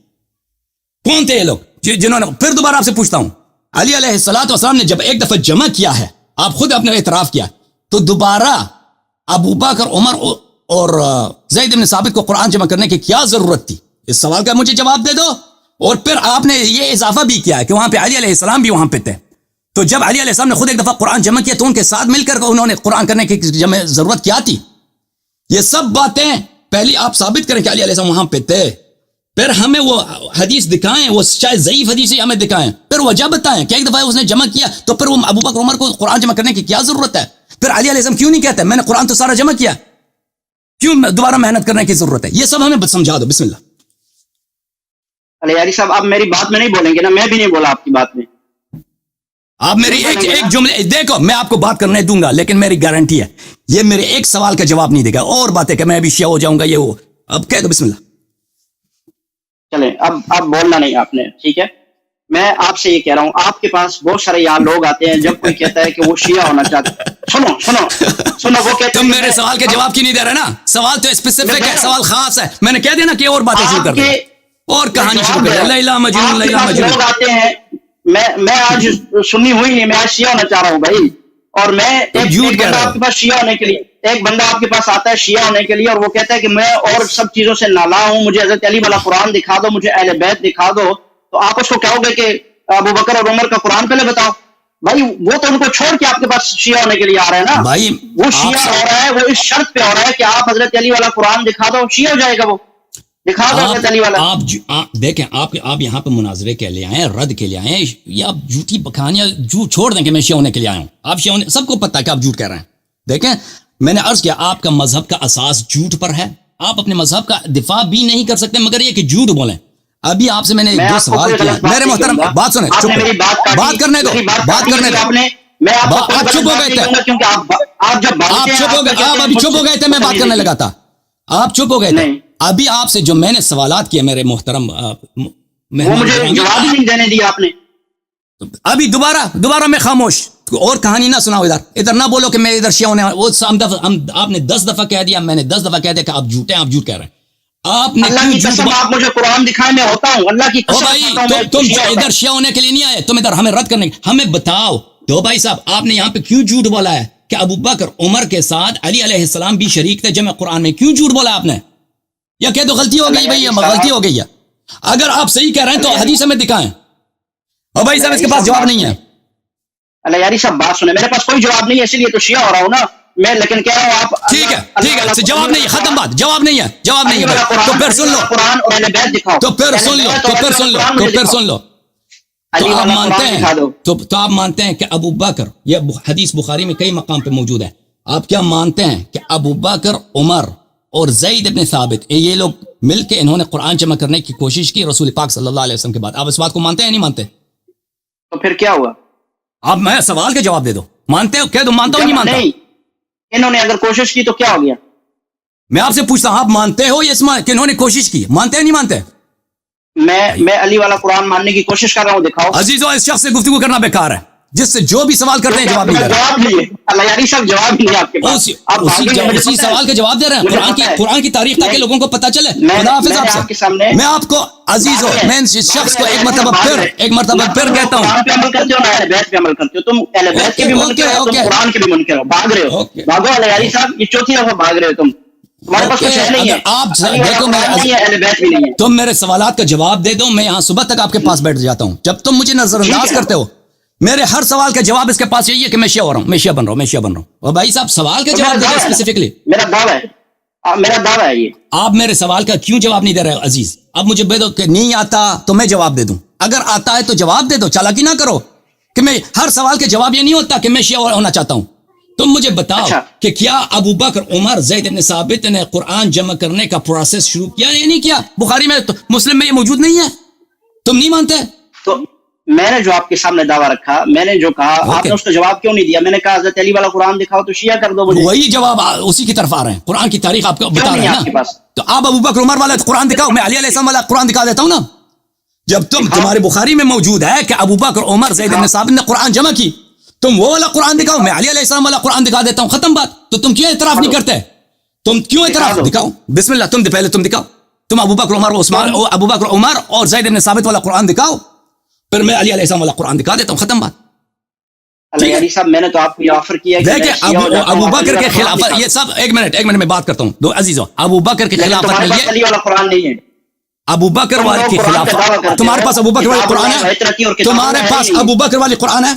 کون تھے یہ لوگ جنہوں نے؟ پھر دوبارہ آپ سے پوچھتا ہوں, علی علیہ السلام نے جب ایک دفعہ جمع کیا ہے, آپ خود اپنے اعتراف کیا, تو دوبارہ ابو بکر, عمر اور زید بن ثابت کو قرآن جمع کرنے کی کیا ضرورت تھی؟ اس سوال کا مجھے جواب دے دو. اور پھر آپ نے یہ اضافہ بھی کیا ہے کہ وہاں پہ علی علیہ السلام بھی وہاں پہ تھے. تو جب علی علیہ السلام نے خود ایک دفعہ قرآن جمع کیا تو ان کے ساتھ مل کر انہوں نے قرآن کرنے کی ضرورت کیا تھی؟ یہ سب باتیں پہلی آپ ثابت کریں کہ علی علیہ السلام وہاں پہ تھے, پھر ہمیں وہ حدیث دکھائیں, وہ شاید ضعیف حدیث ہی ہمیں دکھائیں, پھر وجہ بتائیں کہ ایک دفعہ اس نے جمع کیا تو پھر وہ ابو بکر عمر کو قرآن جمع کرنے کی کیا ضرورت ہے؟ پھر علی علیہ السلام کیوں نہیں کہتے میں نے قرآن تو سارا جمع کیا, کیوں دوبارہ محنت کرنے کی ضرورت ہے؟ یہ سب ہمیں سمجھا دو. بسم اللہ. الیاری صاحب آپ میری بات میں نہیں بولیں گے نا, میں بھی نہیں بولا آپ کی بات میں. آپ میری ایک جملے دیکھو, میں آپ کو بات کرنے دوں گا لیکن میری گارنٹی ہے یہ میرے ایک سوال کا جواب نہیں دے گا, اور باتیں کہ میں ابھی شیعہ ہو جاؤں گا یہ وہ. اب کہہ دو بسم اللہ. چلیں اب بولنا نہیں آپ نے, ٹھیک ہے. میں آپ سے یہ کہہ رہا ہوں, آپ کے پاس بہت سارے یہاں لوگ آتے ہیں, جب کوئی کہتا ہے کہ وہ شیعہ ہونا چاہتا ہے, سنو وہ کہتے ہیں تم میرے سوال کے جواب کیوں نہیں دے رہے نا؟ سوال تو اسپیسیفک ہے, سوال خاص ہے. میں نے کہہ دیا نا کہ اور باتیں شروع کر دیں, اور کہانی شروع کر دیں. لیلا مجنون, لیلا مجنون. لوگ آتے ہیں, میں آج سنی ہوئی نہیں, میں آج شیعہ ہونا چاہ رہا ہوں بھائی. اور میں ایک بندہ آپ کے پاس شیعہ ہونے کے لیے, ایک بندہ آپ کے پاس آتا ہے شیعہ ہونے کے لیے, اور وہ کہتا ہے کہ میں اور سب چیزوں سے نالا ہوں, مجھے حضرت علی والا قرآن دکھا دو, مجھے اہل بیت دکھا دو. تو آپ اس کو کہو گے کہ ابو بکر اور عمر کا قرآن پہلے بتاؤ. بھائی وہ تو ان کو چھوڑ کے آپ کے پاس شیعہ ہونے کے لیے آ رہا ہے نا بھائی. وہ شیعہ ہو رہا ہے, وہ اس شرط پہ ہو رہا ہے کہ آپ حضرت علی والا قرآن دکھا دو, شیعہ ہو جائے گا. وہ دکھا دو حضرت علی والا. آپ دیکھیں, آپ یہاں پہ مناظرے کے لیے آئے, رد کے لیے آئے, یا آپ جھوٹی بکھانیاں جھوٹ چھوڑ دیں کہ میں شیعہ ہونے کے لیے آیا ہوں. آپ شیعہ ہونے, سب کو پتہ ہے کہ آپ جھوٹ کہہ رہے ہیں. دیکھیں میں نے عرض کیا آپ کا مذہب کا اساس جھوٹ پر ہے, آپ اپنے مذہب کا دفاع بھی نہیں کر سکتے مگر یہ کہ جھوٹ بولیں. ابھی آپ سے میں نے ایک دو سوال کیا, میرے محترم بات سنیں, بات کرنے دو, بات کرنے دو. آپ چپ ہو گئے تھے, آپ چپ ہو گئے, آپ ابھی چپ ہو گئے تھے, میں بات کرنے لگا تھا, آپ چپ ہو گئے تھے. ابھی آپ سے جو میں نے سوالات کیے میرے محترم مجھے جواب ہی نہیں دینے دیا آپ نے. ابھی دوبارہ میں خاموش, اور کہانی نہ سناؤ, ادھر نہ بولو کہ میں ادھر شیعہ ہونے, وہ آپ نے 10 دفعہ کہہ دیا, میں نے 10 دفعہ کہہ دیا کہ آپ جھوٹے ہیں, آپ جھوٹ کہہ رہے ہیں. آپ نے اللہ کی قسم آپ مجھے قرآن دکھائیں, میں ہوتا ہوں. اللہ کی قسم تم ادھر شیعہ ہونے کے لیے نہیں آئے, تم ادھر ہمیں رد کرنے, ہمیں بتاؤ دو بھائی صاحب, آپ نے یہاں پہ کیوں جھوٹ بولا ہے کہ ابو بکر عمر کے ساتھ علی علیہ السلام بھی شریک تھے جمع قرآن میں؟ کیوں جھوٹ بولا آپ نے؟ یا کہہ دو غلطی ہو گئی بھائی, غلطی ہو گئی ہے. اگر آپ صحیح کہہ رہے ہیں تو حدیث میں دکھائیں. اور بھائی صاحب اس کے پاس جواب نہیں ہے. الیاری صاحب بات سنیں, میرے پاس کوئی جواب نہیں ہے, اسی لیے تو شیعہ ہو رہا ہوں نا میں, لیکن کہہ رہا ہوں آپ ٹھیک ہے, جواب نہیں, ختم بات, جواب نہیں ہے, تو پھر سن لو, قرآن اور اہل بیت دکھاؤ, تو پھر سن لو. تو آپ مانتے ہیں, تو آپ مانتے ہیں کہ ابو بکر, یہ حدیث بخاری میں کئی مقام پہ موجود ہے, آپ کیا مانتے ہیں کہ ابو بکر, عمر اور زید بن ثابت یہ لوگ مل کے انہوں نے قرآن جمع کرنے کی کوشش کی رسول پاک صلی اللہ علیہ وسلم کے بعد؟ آپ اس بات کو مانتے ہیں نہیں مانتے؟ تو پھر کیا ہوا؟ آپ میں سوال کا جواب دے دو, مانتے ہو؟ کہہ دو مانتا ہوں, نہیں مانتا. انہوں نے اگر کوشش کی تو کیا ہو گیا؟ میں آپ سے پوچھتا ہوں, آپ مانتے ہو یہ کہ انہوں نے کوشش کی؟ مانتے ہیں نہیں مانتے؟ میں علی والا قرآن ماننے کی کوشش کر رہا ہوں, دکھاؤ. عزیزو اس شخص سے گفتگو کرنا بیکار ہے, جس سے جو بھی سوال کرتے ہیں جواب نہیں دے رہے. الیاری صاحب جواب نہیں ہے آپ کے پاس, اسی سوال کے جواب دے رہے ہیں. قرآن کی تاریخ تاکہ لوگوں کو پتہ چلے. خدا حافظ آپ سے. میں آپ کو عزیزو, میں اس شخص کو ایک مرتبہ پھر کہتا ہوں, قرآن پہ عمل کرتے ہو, اہل بیت پہ عمل کرتے ہو. تم اہل بیت کے بھی منکر ہو, تم قرآن کے بھی منکر ہو, بھاگ رہے ہو. بھاگو الیاری صاحب, یہ چوتھی دفعہ بھاگ رہے ہو تم. تمہارے پاس کچھ نہیں ہے. آپ دیکھو, تم میرے سوالات کا جواب دے دو, میں یہاں صبح تک آپ کے پاس بیٹھ جاتا ہوں. جب تم مجھے نظر انداز کرتے ہو, میرے ہر سوال کا جواب اس کے پاس یہی ہے کہ میں شیعہ ہو رہا ہوں، میں شیعہ بن رہا ہوں، میں شیعہ بن رہا ہوں. اور بھائی صاحب سوال کا تو جواب میرا دے دعویٰ ہے، اسپیسیفکلی. میرا دعویٰ ہے، میرا دعویٰ ہے یہ. آپ میرے سوال کا کیوں جواب نہیں دے رہے ہو عزیز؟ اب مجھے بے دو کہ نہیں آتا تو میں جواب دے دوں، اگر آتا ہے تو جواب دے دو، چالاکی نہ کرو کہ میں ہر سوال کا جواب یہ نہیں ہوتا کہ میں شیعہ ہونا چاہتا ہوں. تم مجھے بتاؤ اچھا. کہ کیا ابو بکر عمر زید بن ثابت نے قرآن جمع کرنے کا پروسیس شروع کیا یا نہیں کیا؟ بخاری میں مسلم میں یہ موجود نہیں ہے، تم نہیں مانتے؟ تو میں نے جو آپ کے سامنے دعویٰ رکھا، میں نے جو کہا، آپ نے اس کا جواب کیوں نہیں دیا؟ میں نے کہا حضرت علی والا قرآن دکھاؤ تو شیعہ کر دو مجھے. وہی جواب اسی کی طرف آ رہے ہیں، قرآن کی تاریخ آپ کو کیوں بتا نہیں رہے ہے ہیں آپ کے نا. پاس؟ تو آپ ابو بکر عمر والا قرآن دکھاؤ، میں علی علیہ السلام والا قرآن دکھا دیتا ہوں نا. جب تمہارے بخاری میں موجود ہے کہ ابو بکر عمر زید بن ثابت نے قرآن جمع کی، تم وہ والا قرآن دکھاؤ، میں علی علیہ السلام والا قرآن دکھا دیتا ہوں، ختم بات. تو تم کیوں اعتراف نہیں کرتے؟ تم کیوں اعتراف دکھاؤ؟ بسم اللہ، تم پہلے تم دکھاؤ، تم ابو بکر عمر عثمان، ابو بکر عمر اور زید بن ثابت والا قرآن دکھاؤ، پھر میں علی علیہ السلام والا قرآن دکھا دیتا ہوں، ختم بات. علی علی صاحب، میں نے تو آپ کو یہ آفر کیا کہ دیکھیں ابو بکر کے خلافت، یہ سب ایک منٹ میں بات کرتا ہوں دو عزیزوں. ابو بکر کے خلافت میں یہ علی والا قرآن نہیں ہے. ابو بکر والے کی خلافت، تمہارے پاس ابو بکر والی قرآن ہے؟ تمہارے پاس ابو بکر والی قرآن ہے؟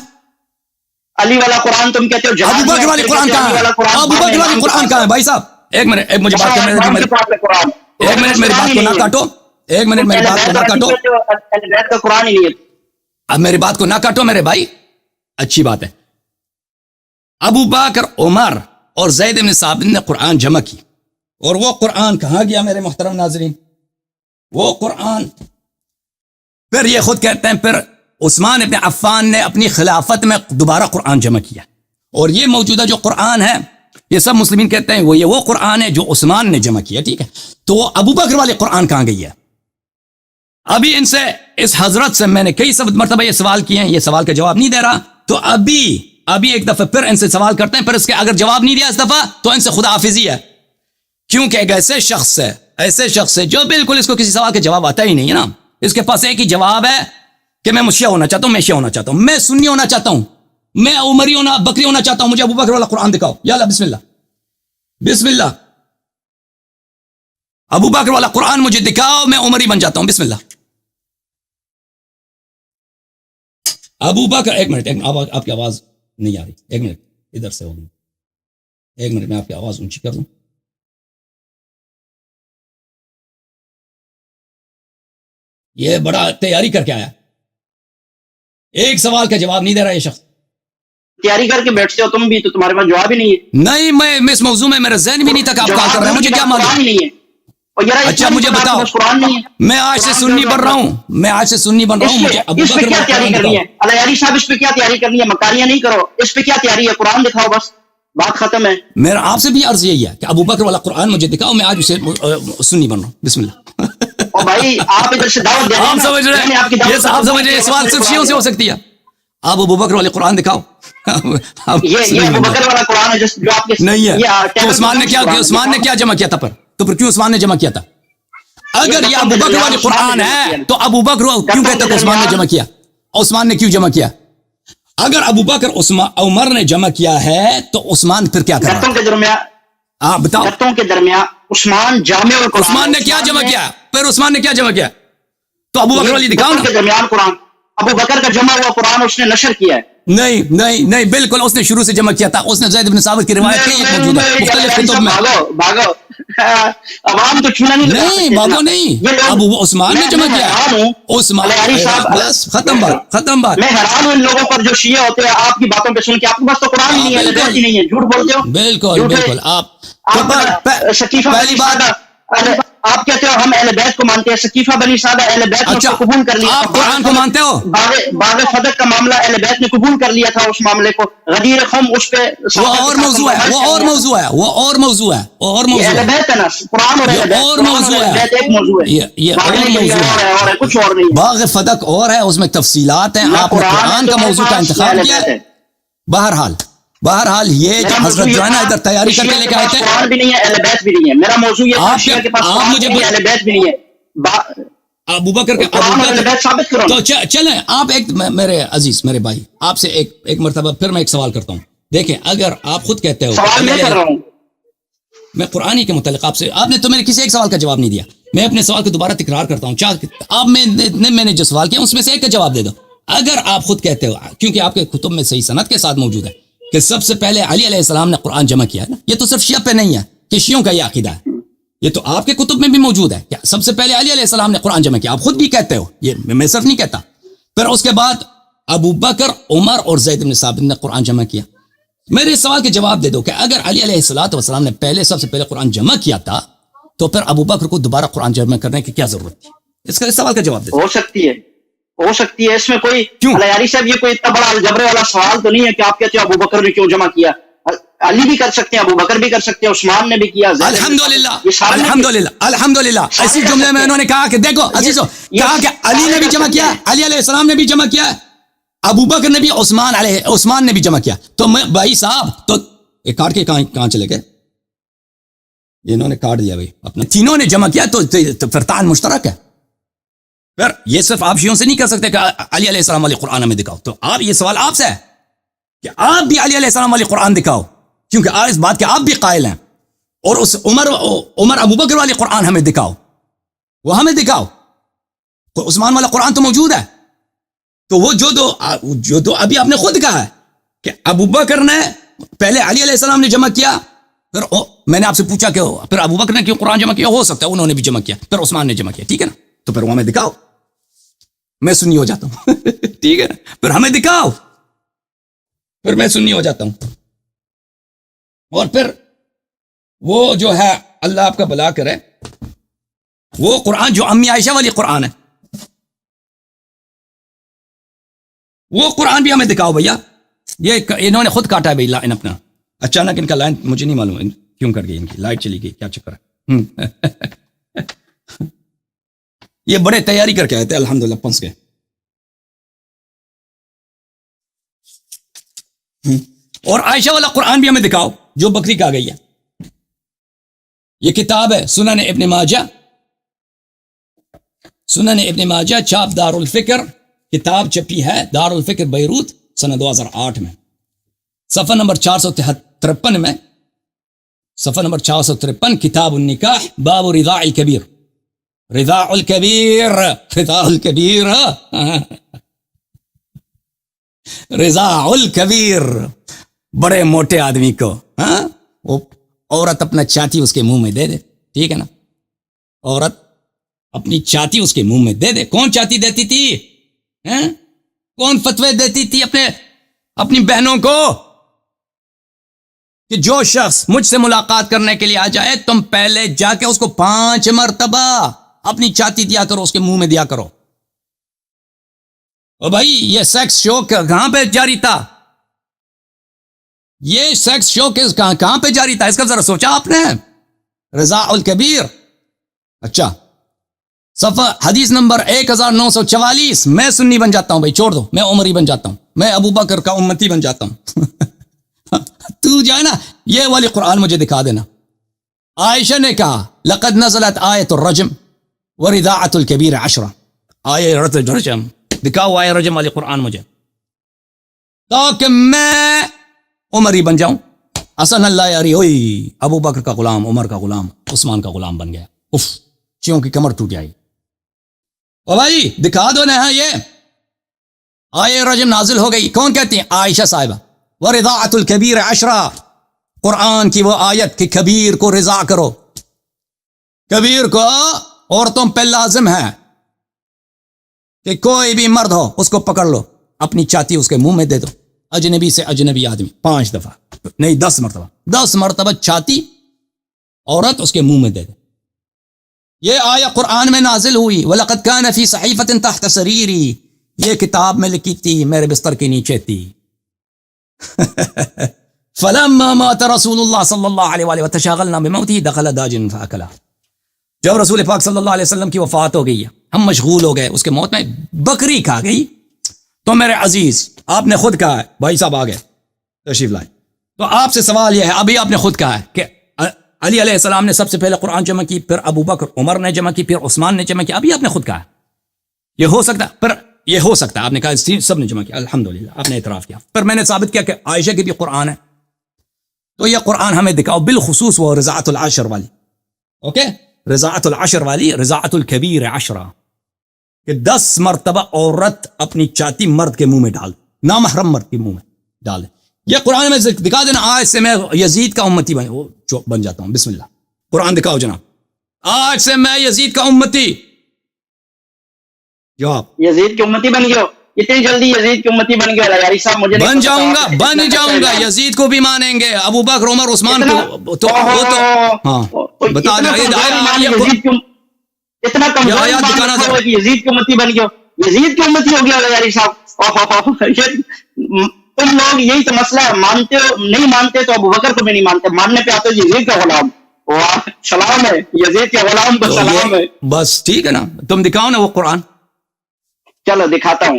علی والا قرآن تم کہتے ہو ابو بکر والی قرآن کہاں ہے؟ ابو بکر والی قرآن کہاں ہے بھائی صاحب؟ ایک منٹ، ایک مجھے بات کرنے دیں، ایک منٹ میری بات کو نہ کاٹو، ایک منٹ میری بات کو نہ کاٹو، قرآن ہی نہیں ہے. اب میری بات کو نہ کاٹو میرے بھائی، اچھی بات ہے. ابو بکر عمر اور زید بن ثابت نے قرآن جمع کی، اور وہ قرآن کہاں گیا میرے محترم ناظرین؟ وہ قرآن پھر یہ خود کہتے ہیں پھر عثمان ابن عفان نے اپنی خلافت میں دوبارہ قرآن جمع کیا، اور یہ موجودہ جو قرآن ہے یہ سب مسلمین کہتے ہیں وہ قرآن ہے جو عثمان نے جمع کیا. ٹھیک ہے، تو وہ ابو بکر والے قرآن کہاں گئی ہے؟ ابھی ان سے، اس حضرت سے میں نے کئی مرتبہ یہ سوال کیے ہیں، یہ سوال کا جواب نہیں دے رہا. تو ابھی ایک دفعہ پھر ان سے سوال کرتے ہیں، پھر اس کے اگر جواب نہیں دیا اس دفعہ تو ان سے خدا حافظی ہے، کیونکہ ایک ایسے شخص ہے جو بالکل اس کو کسی سوال کا جواب آتا ہی نہیں ہے نا. اس کے پاس ایک ہی جواب ہے کہ میں شیعہ ہونا چاہتا ہوں، میں شیعہ ہونا چاہتا ہوں، میں سنی ہونا چاہتا ہوں، میں عمری ہونا، بکری ہونا چاہتا ہوں، مجھے ابو بکر والا قرآن دکھاؤ. یا اللہ، بسم اللہ، بسم اللہ، ابو بکر والا قرآن مجھے دکھاؤ، میں عمری بن جاتا ہوں، بسم اللہ. ابو بکر، ایک منٹ، آپ کی آواز نہیں آ رہی، ایک منٹ ادھر سے ہوگی، ایک منٹ میں آپ کی آواز اونچی کر دوں. یہ بڑا تیاری کر کے آیا، ایک سوال کا جواب نہیں دے رہا یہ شخص. تیاری کر کے بیٹھتے ہو تم بھی، تو تمہارے پاس جواب ہی نہیں ہے. نہیں، میں اس موضوع میں میرا ذہن بھی نہیں تھا کہ آپ کہاں کر رہے ہیں، مجھے کیا معلوم. نہیں ہے. اچھا مجھے بتاؤ، قرآن نہیں ہے. میں آج سے سنی بن رہا ہوں، مجھے ابو اس پہ بکر کیا والا تیاری قرآن کرنی ہے؟ دکھاؤ. علی صاحب، اس پہ کیا تیاری کرنی ہے؟ مکاریاں نہیں کرو، اس پہ کیا تیاری ہے؟ قرآن دکھاؤ، بس بات ختم ہے. میرا آپ سے بھی عرض یہی ہے کہ ابو بکر والا قرآن مجھے دکھاؤ، میں آج اسے سنی بن رہا ہوں، بسم اللہ. اور بھائی آپ ادھر سے دعوت دے رہے ہیں آپ نا، سمجھ رہے میں نے آپ کی ہیں، دعوت یہ آپ سمجھ رہے ہیں، یہ سوال صرف شیعوں سے ہو سکتی ہے. آپ ابو بکر والے قرآن دکھاؤ. یہ ابو بکر والا قرآن ہے جو آپ کے نہیں ہے. تو عثمان نے کیا جمع کیا تھا؟ تو پھر کیوں عثمان نے جمع کیا تھا؟ اگر یہ ابو بکر والی قرآن ہے تو ابو بکر کیوں کہتا ہے کہ عثمان نے جمع کیا؟ عثمان نے کیوں جمع کیا؟ اگر ابو بکر عمر نے جمع کیا ہے تو عثمان پھر کیا کر رہا ہے؟ گتوں کے درمیان، ہاں بتاؤ، گتوں کے درمیان عثمان جامع القرآن. عثمان نے کیا جمع کیا؟ پھر عثمان نے کیا جمع کیا؟ تو ابو بکر والی دکھاؤ گتوں کے نا. درمیان قرآن، ابو بکر کا جمع ہوا قرآن اس نے نشر کیا ہے. نہیں بالکل اس نے شروع سے جمع کیا تھا. اس نے زید بن ثابت کی روایت کئی موجود ہے مختلف کتب میں. بھاگو عوام تو چھونا نہیں، بابو نہیں، ابو عثمان نے جمع کیا. عثمان، بس ختم بات. میں حیران ہوں ان لوگوں پر جو شیعہ ہوتے ہیں آپ کی باتوں پہ سن کے. آپ کے پاس تو قرآن ہی نہیں ہے، جھوٹ بولتے ہو. بالکل. آپ شکیفہ پہلی بات، آپ کہتے ہو ہم اہل بیت کو مانتے ہیں. شکیفہ بنی سعدہ اہل بیت نے قبول کر لیا. آپ قرآن کو مانتے ہو؟ باغ صدق کا معاملہ اہل بیت نے قبول کر لیا تھا اس معاملے کو. غدیر خم اس پہ وہ اور موضوع ہے. اہل بیت ہے نا، قرآن اور اہل بیت اور موضوع ہے. ایک موضوع ہے، یہ اور موضوع ہے، کچھ اور نہیں. باغ فدق اور ہے، اس میں تفصیلات ہیں. آپ نے قرآن کا موضوع کا انتخاب کیا. بہرحال یہ جو حضرت جو ہے نا ادھر تیاری کر کے لے کے آئے تھے، قرآن بھی نہیں ہے، اہل بیت بھی نہیں ہے. میرا موضوع یہ ہے شیعہ کے پاس قرآن مجھے اہل بیت بھی نہیں ہے. ابو بکر تو چلیں آپ ایک، میرے عزیز، میرے بھائی، آپ سے ایک مرتبہ پھر میں ایک سوال کرتا ہوں. دیکھیں اگر آپ خود کہتے ہو، سوال میں کر رہا ہوں، میں قرآن کے متعلق آپ سے، آپ نے تو میرے کسی ایک سوال کا جواب نہیں دیا. میں اپنے سوال کو دوبارہ تکرار کرتا ہوں، آپ میں نے جو سوال کیا اس میں سے ایک کا جواب دے دو. اگر آپ خود کہتے ہو، کیونکہ آپ کے کتب میں صحیح سند کے ساتھ موجود ہے کہ سب سے پہلے علی علیہ السلام نے قرآن جمع کیا ہے نا، یہ تو صرف شیعہ پہ نہیں ہے کہ شیعوں کا یہ عقیدہ ہے، یہ تو آپ کے کتب میں بھی موجود ہے کہ سب سے پہلے علی علیہ السلام نے قرآن جمع کیا، آپ خود بھی کہتے ہو، یہ میں صرف نہیں کہتا. پھر اس کے بعد ابو بکر، عمر اور زید بن ثابت نے قرآن جمع کیا. میرے اس سوال کے جواب دے دو کہ اگر علی علیہ السلام نے پہلے سب سے پہلے قرآن جمع کیا تھا تو پھر ابو بکر کو دوبارہ قرآن جمع کرنے کی کیا ضرورت تھی؟ اس کا سوال کا جواب دے دو. ہو سکتی ہے اس میں کوئی کیوں؟ علیاری صاحب یہ کوئی اتنا بڑا الجبرے والا سوال تو نہیں ہے کہ آپ کہتے ہو ابو بکر نے کیوں جمع کیا. علی بھی کر سکتے ہیں، ابو بکر بھی کر سکتے ہیں، عثمان نے بھی کیا. الحمدللہ اسی جملے میں انہوں نے کہا کہ دیکھو عزیزو، کہا کہ علی نے بھی جمع کیا، علی علیہ السلام نے بھی جمع کیا، ابو بکر نے بھی، عثمان نے بھی جمع کیا. تو میں بھائی صاحب تو ایک کاٹ کے کہاں چلے گئے؟ انہوں نے کاٹ دیا بھائی اپنا، تینوں نے جمع کیا تو پھر تعین مشترک ہے. پھر یہ صرف آپ شیعوں سے نہیں کر سکتے کہ علی علیہ السلام والی قرآن ہمیں دکھاؤ. تو آپ، یہ سوال آپ سے ہے کہ آپ بھی علی علیہ السلام والی قرآن دکھاؤ، کیونکہ آپ اس بات کے آپ بھی قائل ہیں. اور اس عمر ابو بکر والی قرآن ہمیں دکھاؤ، وہ ہمیں دکھاؤ. عثمان والا قرآن تو موجود ہے. تو وہ جو دو ابھی آپ نے خود کہا ہے کہ ابو بکر نے پہلے علی علیہ السلام نے جمع کیا، پھر میں نے آپ سے پوچھا کہ پھر ابو بکر نے کیوں قرآن جمع کیا؟ ہو سکتا ہے انہوں نے بھی جمع کیا، پھر عثمان نے جمع کیا، ٹھیک ہے نا؟ تو پھر وہ ہمیں دکھاؤ. میں سنی ہو جاتا ہوں ٹھیک ہے نا؟ پھر ہمیں دکھاؤ، پھر میں سنی ہو جاتا ہوں. اور پھر وہ جو ہے اللہ آپ کا بھلا کرے، وہ قرآن جو امی عائشہ والی قرآن ہے، وہ قرآن بھی ہمیں دکھاؤ بھیا. یہ انہوں نے خود کاٹا ہے بھائی لائن اپنا. اچانک ان کا لائن مجھے نہیں معلوم کیوں کٹ گئی، ان کی لائٹ چلی گئی، کیا چکر ہے. یہ بڑے تیاری کر کے آئے تھے، الحمدللہ پنس گئے. اور عائشہ والا قرآن بھی ہمیں دکھاؤ جو بکری کا گئی ہے. یہ کتاب ہے سنن ابن ماجہ، سنن ابن ماجہ، چھاپ دار الفکر، کتاب چھپی ہے دار الفکر بیروت سنہ 2008 میں، صفحہ نمبر 453 میں، صفحہ نمبر 453، کتاب النکاح، باب رضاع الکبیر. رضاع الکبیر، رضاع الکبیر، رضاع الکبیر، بڑے موٹے آدمی کو وہ عورت اپنا چھاتی اس کے منہ میں دے دے، ٹھیک ہے نا؟ عورت اپنی چھاتی اس کے منہ میں دے دے. کون چھاتی دیتی تھی؟ کون فتوے دیتی تھی اپنی بہنوں کو کہ جو شخص مجھ سے ملاقات کرنے کے لیے آ جائے تم پہلے جا کے اس کو 5 مرتبہ اپنی چھاتی دیا کرو، اس کے منہ میں دیا کرو. او بھائی یہ سیکس شو کہاں پہ جاری تھا؟ یہ سیکس شو کہاں پہ جاری تھا؟ اس کا ذرا سوچا آپ نے؟ رضاع الکبیر. اچھا، صفحہ حدیث نمبر 1944. میں سنی بن جاتا ہوں بھائی، چھوڑ دو، میں عمری بن جاتا ہوں، میں ابو بکر کا امتی بن جاتا ہوں. تو جو ہے نا یہ والی قرآن مجھے دکھا دینا. عائشہ نے کہا لقد نزلت آیت الرجم ورضاعت الکبیر 10. آیت الرجم دکھاؤ، آیت الرجم والی قرآن مجھے، تاکہ میں عمری بن جاؤں. حسن اللہ یاری ہوئی، ابو بکر کا غلام، عمر کا غلام، عثمان کا غلام بن گیا. اف، چیوں کی کمر ٹوٹ جائی. او بھائی دکھا دو نا، یہ آیت رجم نازل ہو گئی. کون کہتی ہیں؟ عائشہ صاحبہ. ورضاعت الکبیر 10، قرآن کی وہ آیت کہ کبیر کو رضا کرو. کبیر کو عورتوں پہ لازم ہے کہ کوئی بھی مرد ہو اس کو پکڑ لو، اپنی چھاتی اس کے منہ میں دے دو. اجنبی سے اجنبی آدمی 5 دفعہ نہیں 10 مرتبہ، 10 مرتبہ چھاتی عورت اس کے منہ میں دے دے. یہ آیت قرآن میں نازل ہوئی. وَلَقَدْ كَانَ فِي صَحِيفَةٍ تَحْتَ سَرِيرِي، یہ کتاب میں لکھی تھی میرے بستر کے نیچے تھی. فَلَمَّا مَاتَ رَسُولُ اللَّهِ صلی اللہ علیہ وآلہ وَتَشَاغَلْنَا بِمَوْتِهِ دَخَلَ دَاجٍ فَأَكَلَهَا. جب رسول پاک صلی اللہ علیہ وسلم کی وفات ہو گئی، ہم مشغول ہو گئے اس کے موت میں، بکری کھا گئی. تو میرے عزیز آپ نے خود کہا ہے، بھائی صاحب آ گئے تشریف لائے، تو آپ سے سوال یہ ہے، ابھی آپ نے خود کہا ہے کہ علی علیہ السلام نے سب سے پہلے قرآن جمع کی، پھر ابو بکر عمر نے جمع کی، پھر عثمان نے جمع کی. ابھی آپ نے خود کہا ہے یہ ہو سکتا ہے، پھر یہ ہو سکتا ہے آپ نے کہا سب نے جمع کیا، الحمدللہ آپ نے اعتراف کیا. پھر میں نے ثابت کیا کہ عائشہ کی بھی قرآن ہے. تو یہ قرآن ہمیں دکھاؤ، بالخصوص وہ رضاعت العشر والی. اوکے، رضاعت العشر والی، رضاعت الکبیر 10. کہ 10 مرتبہ عورت اپنی چاتی مرد کے منہ میں ڈال، نامحرم مرد کے منہ میں ڈالے. یہ قرآن میں دکھا دینا. آج سے میں یزید کا امتی بن جاتا ہوں. بسم اللہ، قرآن دکھاؤ جناب. آج سے میں یزید کا امتی. جواب، یزید کی امتی بن گئے ہو؟ اتنی جلدی یزید کی امتی بن گئے یاری صاحب؟ مجھے بن جاؤں گا. یزید کو بھی مانیں گے، ابو بکر عمر عثمان کو تو ہاں بتا دیں. اتنا کمزور یزید کی امتی بن گئے، یزید کی امتی ہو گیا یاری صاحب. تم لوگ یہی تو مسئلہ ہے، مانتے ہو نہیں مانتے تو ابو بکر کو بھی نہیں مانتے، ماننے پہ آتے یزید کا غلام. واہ سلام ہے یزید کے غلام کو سلام ہے. بس ٹھیک ہے نا، تم دکھاؤ نا وہ قرآن. چلو دکھاتا ہوں.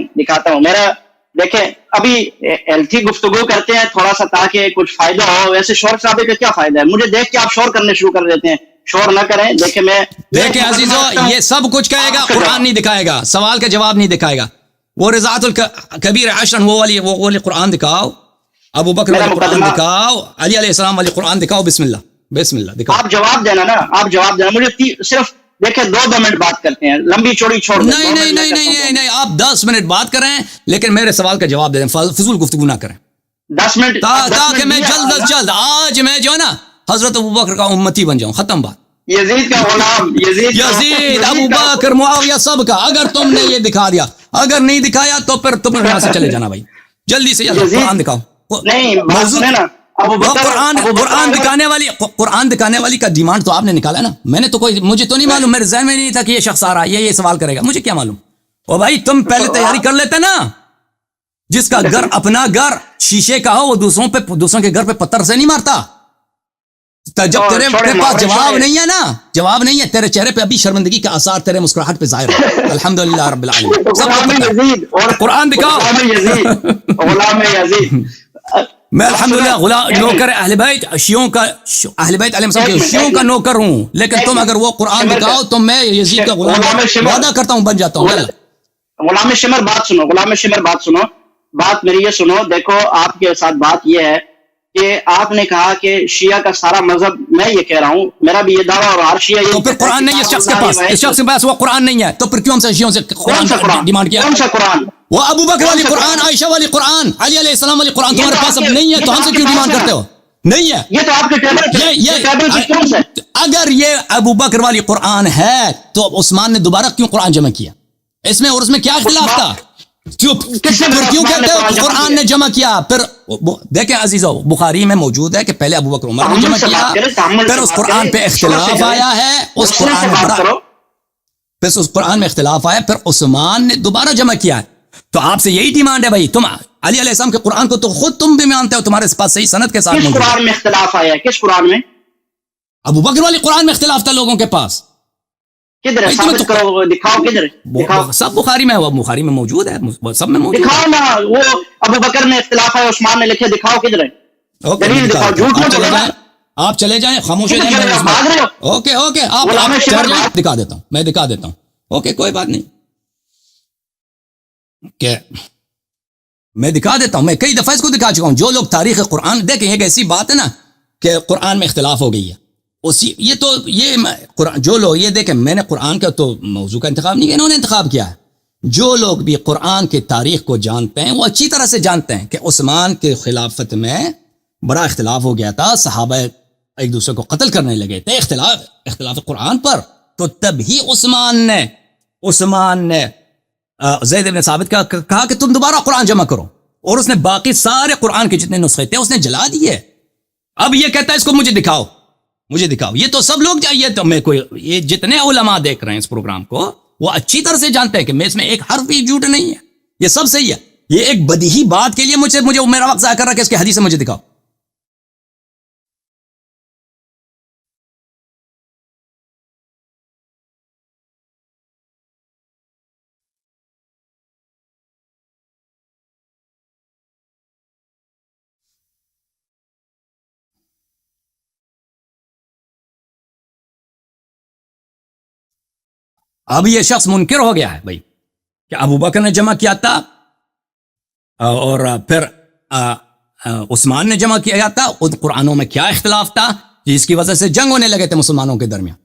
میرا دیکھیں ابھی ایلٹی گفتگو کرتے ہیں تھوڑا سا تاکہ کچھ فائدہ ہو. ویسے شور صاحب کا کیا فائدہ ہے؟ مجھے دیکھ کے آپ شور کرنے شروع کر دیتے ہیں. شور نہ کریں. دیکھیں عزیزو، یہ سب کچھ کہے گا، قرآن نہیں دکھائے گا، سوال کا جواب نہیں دکھائے گا. وہ رضاعت الکبیر عشرا وہ والی قرآن دکھاؤ، ابو بکر والی قرآن دکھاؤ، علی علیہ السلام والی قرآن دکھاؤ. بسم اللہ دکھاؤ. آپ جواب دینا نا، آپ جواب دینا. مجھے صرف دیکھیں 2 منٹ بات کرتے ہیں، لمبی چوڑی چھوڑ دیں. نہیں، آپ 10 منٹ بات کریں لیکن میرے سوال کا جواب دے دیں، فضول گفتگو نہ کریں. 10 منٹ تاکہ میں جلد آج میں جو ہے نا حضرت ابو بکر کا امتی بن جاؤں. ختم بات. یزید کا غلام، یزید ابو بکر معاویہ سب کا. اگر تم نے یہ دکھا دیا، اگر نہیں دکھایا تو پھر تم یہاں سے چلے جانا. بھائی جلدی سے قرآن دکھاؤ. قرآن دکھانے والی کا ڈیمانڈ تو آپ نے نکالا نا. میں نے تو مجھے تو نہیں معلوم، میرے ذہن میں نہیں تھا کہ یہ شخص آ رہا ہے یہ سوال کرے گا. مجھے کیا معلوم؟ او بھائی تم پہلے تیاری کر لیتے نا. جس کا گھر اپنا گھر شیشے کا ہو وہ دوسروں کے گھر پہ پتھر سے نہیں مارتا. جب تیرے پاس جواب نہیں ہے نا، جواب نہیں ہے، تیرے چہرے پہ ابھی شرمندگی کا آثار تیرے مسکراہٹ پہ ظاہر ہے. الحمدللہ رب العالمین. قرآن دکھاؤ. میں الحمدللہ غلام نوکر اہل بیت شیعوں کا، اہل بیت علیہ السلام کے شیعوں کا نوکر ہوں. لیکن تم اگر وہ قرآن دکھاؤ تو میں یزید کا غلام وعدہ کرتا ہوں بن جاتا ہوں. غلام شمر بات سنو. بات میری یہ سنو. دیکھو آپ کے ساتھ بات یہ ہے کہ آپ نے کہا کہ شیعہ کا سارا مذہب، میں یہ کہہ رہا ہوں، میرا بھی یہ دعویٰ اور ہر شیعہ تو پھر قرآن نہیں ہے اس شخص کے پاس وہ قرآن نہیں ہے تو پھر کیوں ہم سے شیعوں سے قرآن ڈیمانڈ کیا؟ کون سا قرآن؟ وہ ابو بکر والی قرآن، عائشہ والی قرآن، علی علیہ السلام والی قرآن تمہارے پاس اب نہیں ہے تو ہم سے کیوں ڈیمانڈ کرتے ہو؟ نہیں ہے. یہ تو آپ کے ٹیبل پہ کون سا ہے؟ اگر یہ ابو بکر والی قرآن ہے تو عثمان نے دوبارہ کیوں قرآن جمع کیا؟ اس میں اور اس میں کیا اختلاف تھا؟ کیوں کہتے ہو قرآن نے جمع کیا؟ پھر دیکھیں عزیزو، بخاری میں موجود ہے کہ پہلے ابو بکر عمر نے جمع کیا، پھر اس قرآن پہ اختلاف آیا ہے، اس قرآن میں اختلاف آیا، پھر عثمان نے دوبارہ جمع کیا ہے. تو آپ سے یہی ڈیمانڈ ہے بھائی. تم علی علیہ السلام کے قرآن کو تو خود تم بھی مانتے ہو، تمہارے پاس صحیح سند کے ساتھ. کس قرآن میں اختلاف آیا ہے؟ کس قرآن میں؟ ابو بکر والی قرآن میں اختلاف تھا لوگوں کے پاس. کدھر ہے؟ ثابت کرو، دکھاؤ کدھر ہے. سب بخاری میں موجود ہے، سب میں موجود. دکھاؤ نا. وہ ابو بکر میں اختلاف ہے، عثمان نے لکھے، دکھاؤ کدھر ہے. دلیل دکھاؤ. جھوٹ نہ بولو. آپ چلے جائیں، خاموش ہو جائیں. اوکے آپ دکھا دیتا ہوں، میں دکھا دیتا ہوں. اوکے کوئی بات نہیں، کہ میں دکھا دیتا ہوں. میں کئی دفعہ اس کو دکھا چکا ہوں. جو لوگ تاریخ قرآن دیکھیں، ایک ایسی بات ہے نا کہ قرآن میں اختلاف ہو گئی ہے. قرآن جو لوگ یہ دیکھیں، میں نے قرآن کا تو موضوع کا انتخاب نہیں کیا، انہوں نے انتخاب کیا ہے. جو لوگ بھی قرآن کی تاریخ کو جانتے ہیں وہ اچھی طرح سے جانتے ہیں کہ عثمان کے خلافت میں بڑا اختلاف ہو گیا تھا، صحابہ ایک دوسرے کو قتل کرنے لگے تھے اختلاف قرآن پر. تو تب ہی عثمان نے زید بن ثابت کا کہا کہ تم دوبارہ قرآن جمع کرو، اور اس نے باقی سارے قرآن کے جتنے نسخے تھے اس نے جلا دیے. اب یہ کہتا ہے اس کو مجھے دکھاؤ. یہ تو سب لوگ چاہیے. تو میں یہ جتنے علماء دیکھ رہے ہیں اس پروگرام کو وہ اچھی طرح سے جانتے ہیں کہ میں اس میں ایک حرف بھی جھوٹ نہیں ہے، یہ سب صحیح ہے. یہ ایک بدیہی بات کے لیے مجھے میرا وقت ضائع کر رہا ہے کہ اس کے حدیث سے مجھے دکھاؤ. اب یہ شخص منکر ہو گیا ہے بھائی کہ ابو بکر نے جمع کیا تھا اور پھر عثمان نے جمع کیا تھا. ان قرآنوں میں کیا اختلاف تھا جس کی وجہ سے جنگ ہونے لگے تھے مسلمانوں کے درمیان.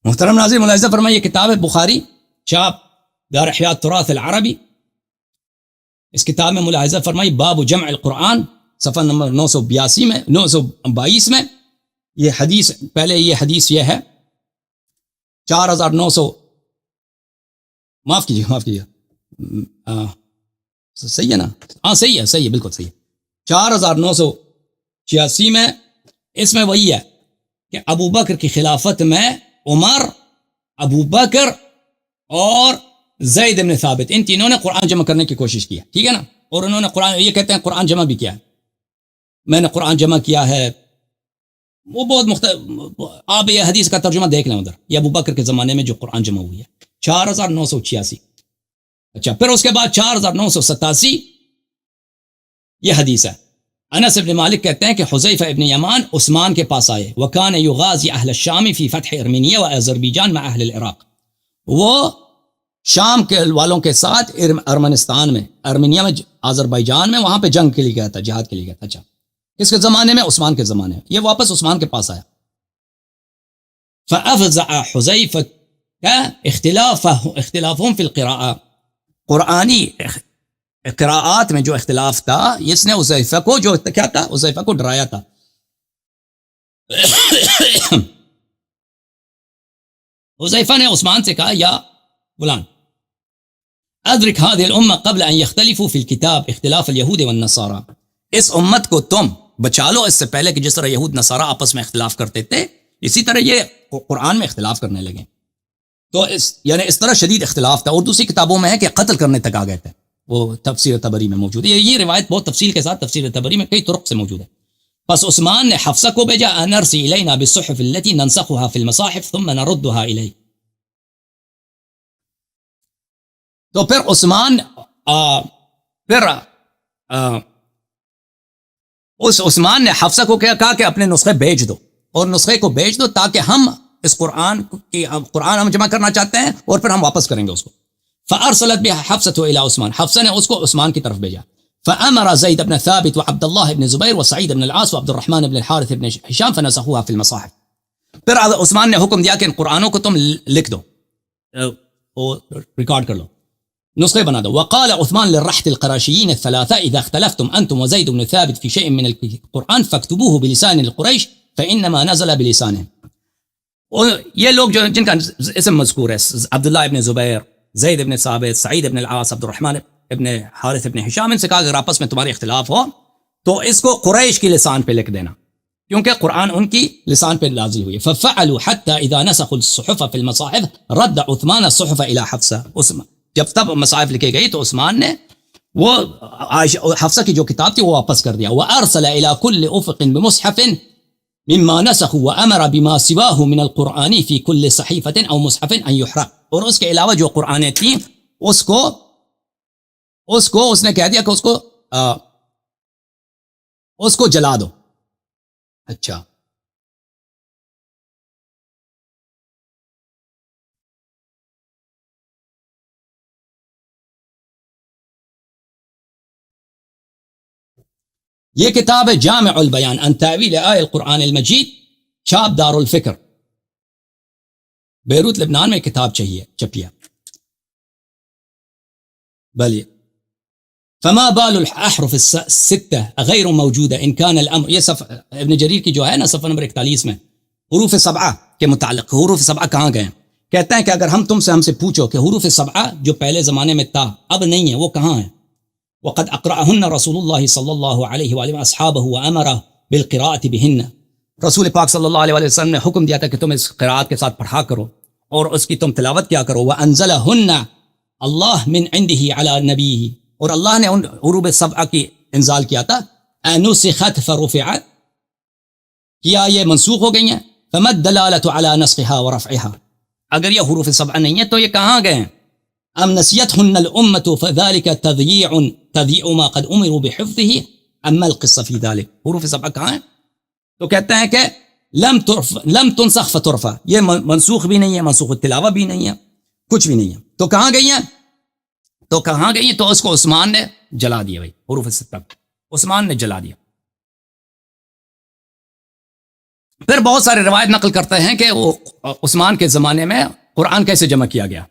محترم ناظرین ملاحظہ فرمائیے، یہ کتاب ہے بخاری، چاپ دار احیاء التراث العربی. اس کتاب میں ملاحظہ فرمائیے باب جمع القرآن، صفحہ نمبر 982 میں 922 میں یہ حدیث، پہلے یہ حدیث یہ ہے 4900، معاف کیجیے صحیح ہے نا؟ ہاں صحیح ہے بالکل صحیح ہے. 4986 میں اس میں وہی ہے کہ ابو بکر کی خلافت میں عمر، ابو بکر اور زید بن ثابت، ان تینوں نے قرآن جمع کرنے کی کوشش کی ہے، ٹھیک ہے نا؟ اور انہوں نے قرآن، یہ کہتے ہیں قرآن جمع بھی کیا ہے، میں نے قرآن جمع کیا ہے. وہ بہت مختلف، آپ یہ حدیث کا ترجمہ دیکھ لیں ادھر، یہ ابو بکر کے زمانے میں جو قرآن جمع ہوئی ہے 4986. اچھا، پھر اس کے بعد 4987 یہ حدیث ہے. انس بن مالک کہتے ہیں کہ حذیفہ ابن یمان عثمان کے پاس آئے، وکان یغازی اہل الشام فی فتح ارمینیہ و آذربائیجان مع اہل العراق. وہ شام کے والوں کے ساتھ ارمنستان میں، ارمینیا میں، آذربائیجان میں، وہاں پہ جنگ کے لیے گیا تھا، جہاد کے لیے گیا تھا. اچھا، اس کے زمانے میں، عثمان کے زمانے میں، یہ واپس عثمان کے پاس آیا. فافزع حذیفہ اختلافهم فی القراءة، قرآنی قراءات میں جو اختلاف تھا، اس نے حذیفہ کو، جو کیا تھا، حذیفہ کو ڈرایا تھا. حذیفہ نے عثمان سے کہا، یا فلان ادرک هذه الامه قبل ان يختلفوا في الكتاب اختلاف اليهود والنصارى، اس امت کو تم بچا لو اس سے پہلے کہ جس طرح یہود نصارہ آپس میں اختلاف کرتے تھے، اسی طرح یہ قرآن میں اختلاف کرنے لگے. تو یعنی اس طرح شدید اختلاف تھا. اور دوسری کتابوں میں ہے کہ قتل کرنے تک آ گئے تھے، وہ تفسیر طبری میں موجود ہے. یہ روایت بہت تفصیل کے ساتھ تفسیر طبری میں کئی طرق سے موجود ہے. پس عثمان نے حفصہ کو بھیجا، ان ارسی الینا بالصحف التي ننسخها في المصاحف ثم نردها الیہ. تو پھر عثمان اس عثمان نے حفصہ کو کہا کہ اپنے نسخے بھیج دو، اور نسخے کو بھیج دو تاکہ ہم اس قرآن ہم جمع کرنا چاہتے ہیں اور پھر ہم واپس کریں گے اس کو. فارسلت بها حفصة الى عثمان، حفصہ نے اس کو عثمان کی طرف بھیجا. فامر زید بن ثابت وعبد الله بن زبیر وسعید بن العاص وعبد الرحمن بن الحارث بن ہشام فنسخوها في المصاحف. پھر عثمان نے حکم دیا کہ ان قرآنوں کو تم لکھ دو، ریکارڈ کر لو، نسخے بنا دو. وقال عثمان للرحت القراشيين الثلاثه اذا اختلفتم انتم وزيد بن ثابت في شيء من القرآن فاكتبوه بلسان القريش فانما نزل بلسانهم. یہ لوگ جو جن کا اسم مذکور ہے، عبداللہ ابن زبیر، زید ابن ثابت، سعید ابن العاص، عبد الرحمن ابن حارث ابن ہشام، ان سے کہا اگر آپس میں تمہارے اختلاف ہو تو اس کو قریش کی لسان پہ لکھ دینا، کیونکہ قرآن ان کی لسان پہ نازل ہوئی. ففعلوا حتى اذا نسخوا الصحف في المصاحف رد عثمان الصحف الى حفصہ. جب تب مصاحف لکھے گئی تو عثمان نے وہ حفصہ کی جو کتاب تھی وہ واپس کر دیا. وارسل الى كل افق بمصحف مما نسخوا وامر بما سواه من القرآن في كل صحيفة او مصحف ان يحرق. اور اس کے علاوہ جو قرآنیں تھیں اس کو اس نے کہہ دیا کہ اس کو جلا دو. اچھا، یہ کتاب ہے جامع البیان عن تاویل آیہ القرآن المجید، چھاپ دار الفکر، بیروت لبنان میں کتاب چھپیا. بلی فما بال الاحرف الستة غیر موجودہ ان كان الامر، یہ ابن جریر کی جو ہے نا صفحہ نمبر 41 میں حروف سبعہ کے متعلق، حروف سبعہ کہاں گئے ہیں؟ کہتے ہیں کہ اگر ہم ہم سے پوچھو کہ حروف سبعہ جو پہلے زمانے میں تھا اب نہیں ہے، وہ کہاں ہیں؟ وقد اقرأهن رسول اللہ صلی اللہ علیہ وآلہ واصحابہ وامر بالقراءة بهن، رسول پاک صلی اللہ علیہ وسلم نے حکم دیا تھا کہ تم اس قراءت کے ساتھ پڑھا کرو اور اس کی تم تلاوت کیا کرو. وانزلهن اللہ من عنده علی نبیہ، اور اللہ نے ان حروف سبعہ کی انزال کیا تھا. انسخت فرفعت، کیا یہ منسوخ ہو گئی ہیں؟ فما الدلالۃ علی نسخها ورفعها، اگر یہ حروف سبعہ نہیں ہے تو یہ کہاں گئے ہیں؟ ام نسیتهن الامة فذلك تضييع ما قد امروا بحفظه اما القصة في ذلك. حروف سبعہ کہاں ہیں؟ تو کہتے ہیں کہ لم تنسخ فترفع، یہ منسوخ بھی نہیں ہے، منسوخ التلاوہ بھی نہیں ہے، کچھ بھی نہیں ہے. تو کہاں گئی ہیں؟ تو اس کو عثمان نے جلا دیا. بھائی حروف سبعہ عثمان نے جلا دیا. پھر بہت سارے روایت نقل کرتے ہیں کہ وہ عثمان کے زمانے میں قرآن کیسے جمع کیا گیا.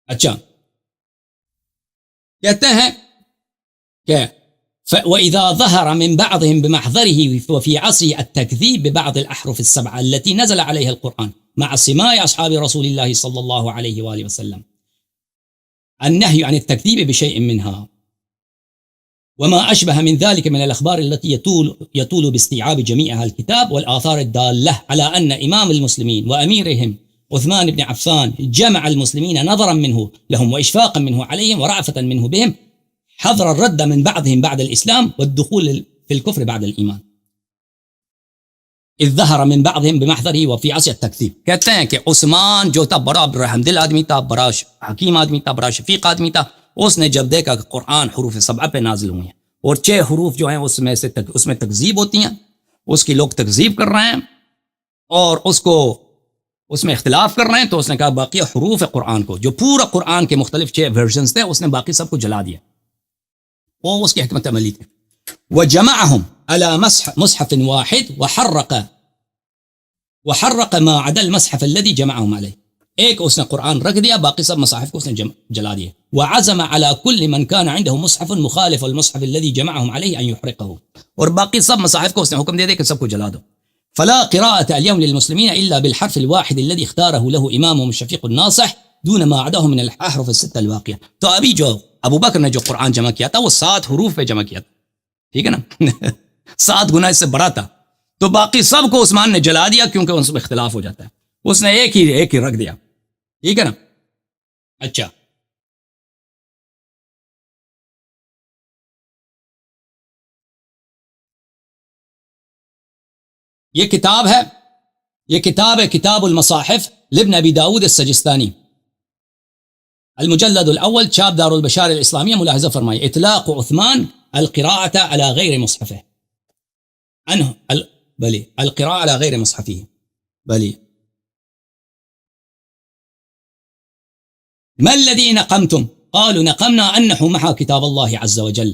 اچھا کہتے ہیں کہ وَإِذَا ظَهَرَ مِن بَعْضِهِمْ بِمَحْضَرِهِ وَفِي عَصْرِهِ التَّكْذِيبِ بِبَعْضِ الْأَحْرُفِ السَّبْعَةِ الَّتِي نَزَلَ عَلَيْهَا الْقُرْآنُ مع سماع أصحاب رسول الله صلى الله عليه وآله وسلم النهي عن التكذيب بشيء منها وما أشبه من ذلك من الأخبار التي يطول باستيعاب جميعها الكتاب والآثار الدالة على أن إمام المسلمين وأميرهم عثمان بن عفان جمع المسلمين نظرا منه لهم وإشفاقا منه عليهم ورأفة منه بهم حذر الرد من بعضهم بعد الإسلام والدخول في الكفر بعد الإيمان اذ ظهر من بعضهم بمحضره وفي عصر التكذيب. کہتے ہیں کہ عثمان جو تھا بڑا رحم دل آدمی تھا, بڑا حکیم آدمی تھا, بڑا شفیق آدمی تھا, اس نے جب دیکھا کہ قرآن حروف سبعہ پہ نازل ہوئے ہیں اور 6 حروف جو ہیں اس میں تکذیب ہوتی ہیں, اس کی لوگ تکذیب کر رہے ہیں اور اس میں اختلاف کر رہے ہیں, تو اس نے کہا باقی حروف قرآن کو, جو پورا قرآن کے مختلف 6 ورژنز تھے, اس نے باقی سب کو جلا دیا. وہ اس کی حکمت عملی تھی. وجمعهم على مصحف واحد وحرق ما عدا المصحف الذي جمعهم عليه. ایک اس نے قرآن رکھ دیا, باقی سب مصاحف کو اس نے جلا دیا. وعزم على كل من كان عنده مصحف مخالف المصحف الذي جمعهم عليه ان يحرقه. اور باقی سب مصاحف کو اس نے حکم دے دیا کہ سب کو جلا دو. فلا قراءة اليوم للمسلمين الا بالحرف الواحد الذي اختاره له امامهم الشفيق الناصح دون ما عداه من الاحرف الستة الباقية. تو ابھی جو ابو بکر نے جو قرآن جمع کیا تھا وہ 7 حروف پہ جمع کیا تھا, ٹھیک ہے نا, 7 گنا اس سے بڑا تھا. تو باقی سب کو عثمان نے جلا دیا کیونکہ ان سے اختلاف ہو جاتا ہے. اس نے ایک ہی رکھ دیا, ٹھیک ہے نا. اچھا یہ کتاب ہے کتاب المصاحف لابن ابی داود السجستانی, المجلد الاول, چاپ دار البشار الاسلامیہ. ملاحظہ فرمائیے, اطلاق عثمان القراءة على غير مصحفه عنه بلي القراءة على غير مصحفه بلي. ما الذي نقمتم؟ قالوا نقمنا أن نحو محا كتاب الله عز وجل.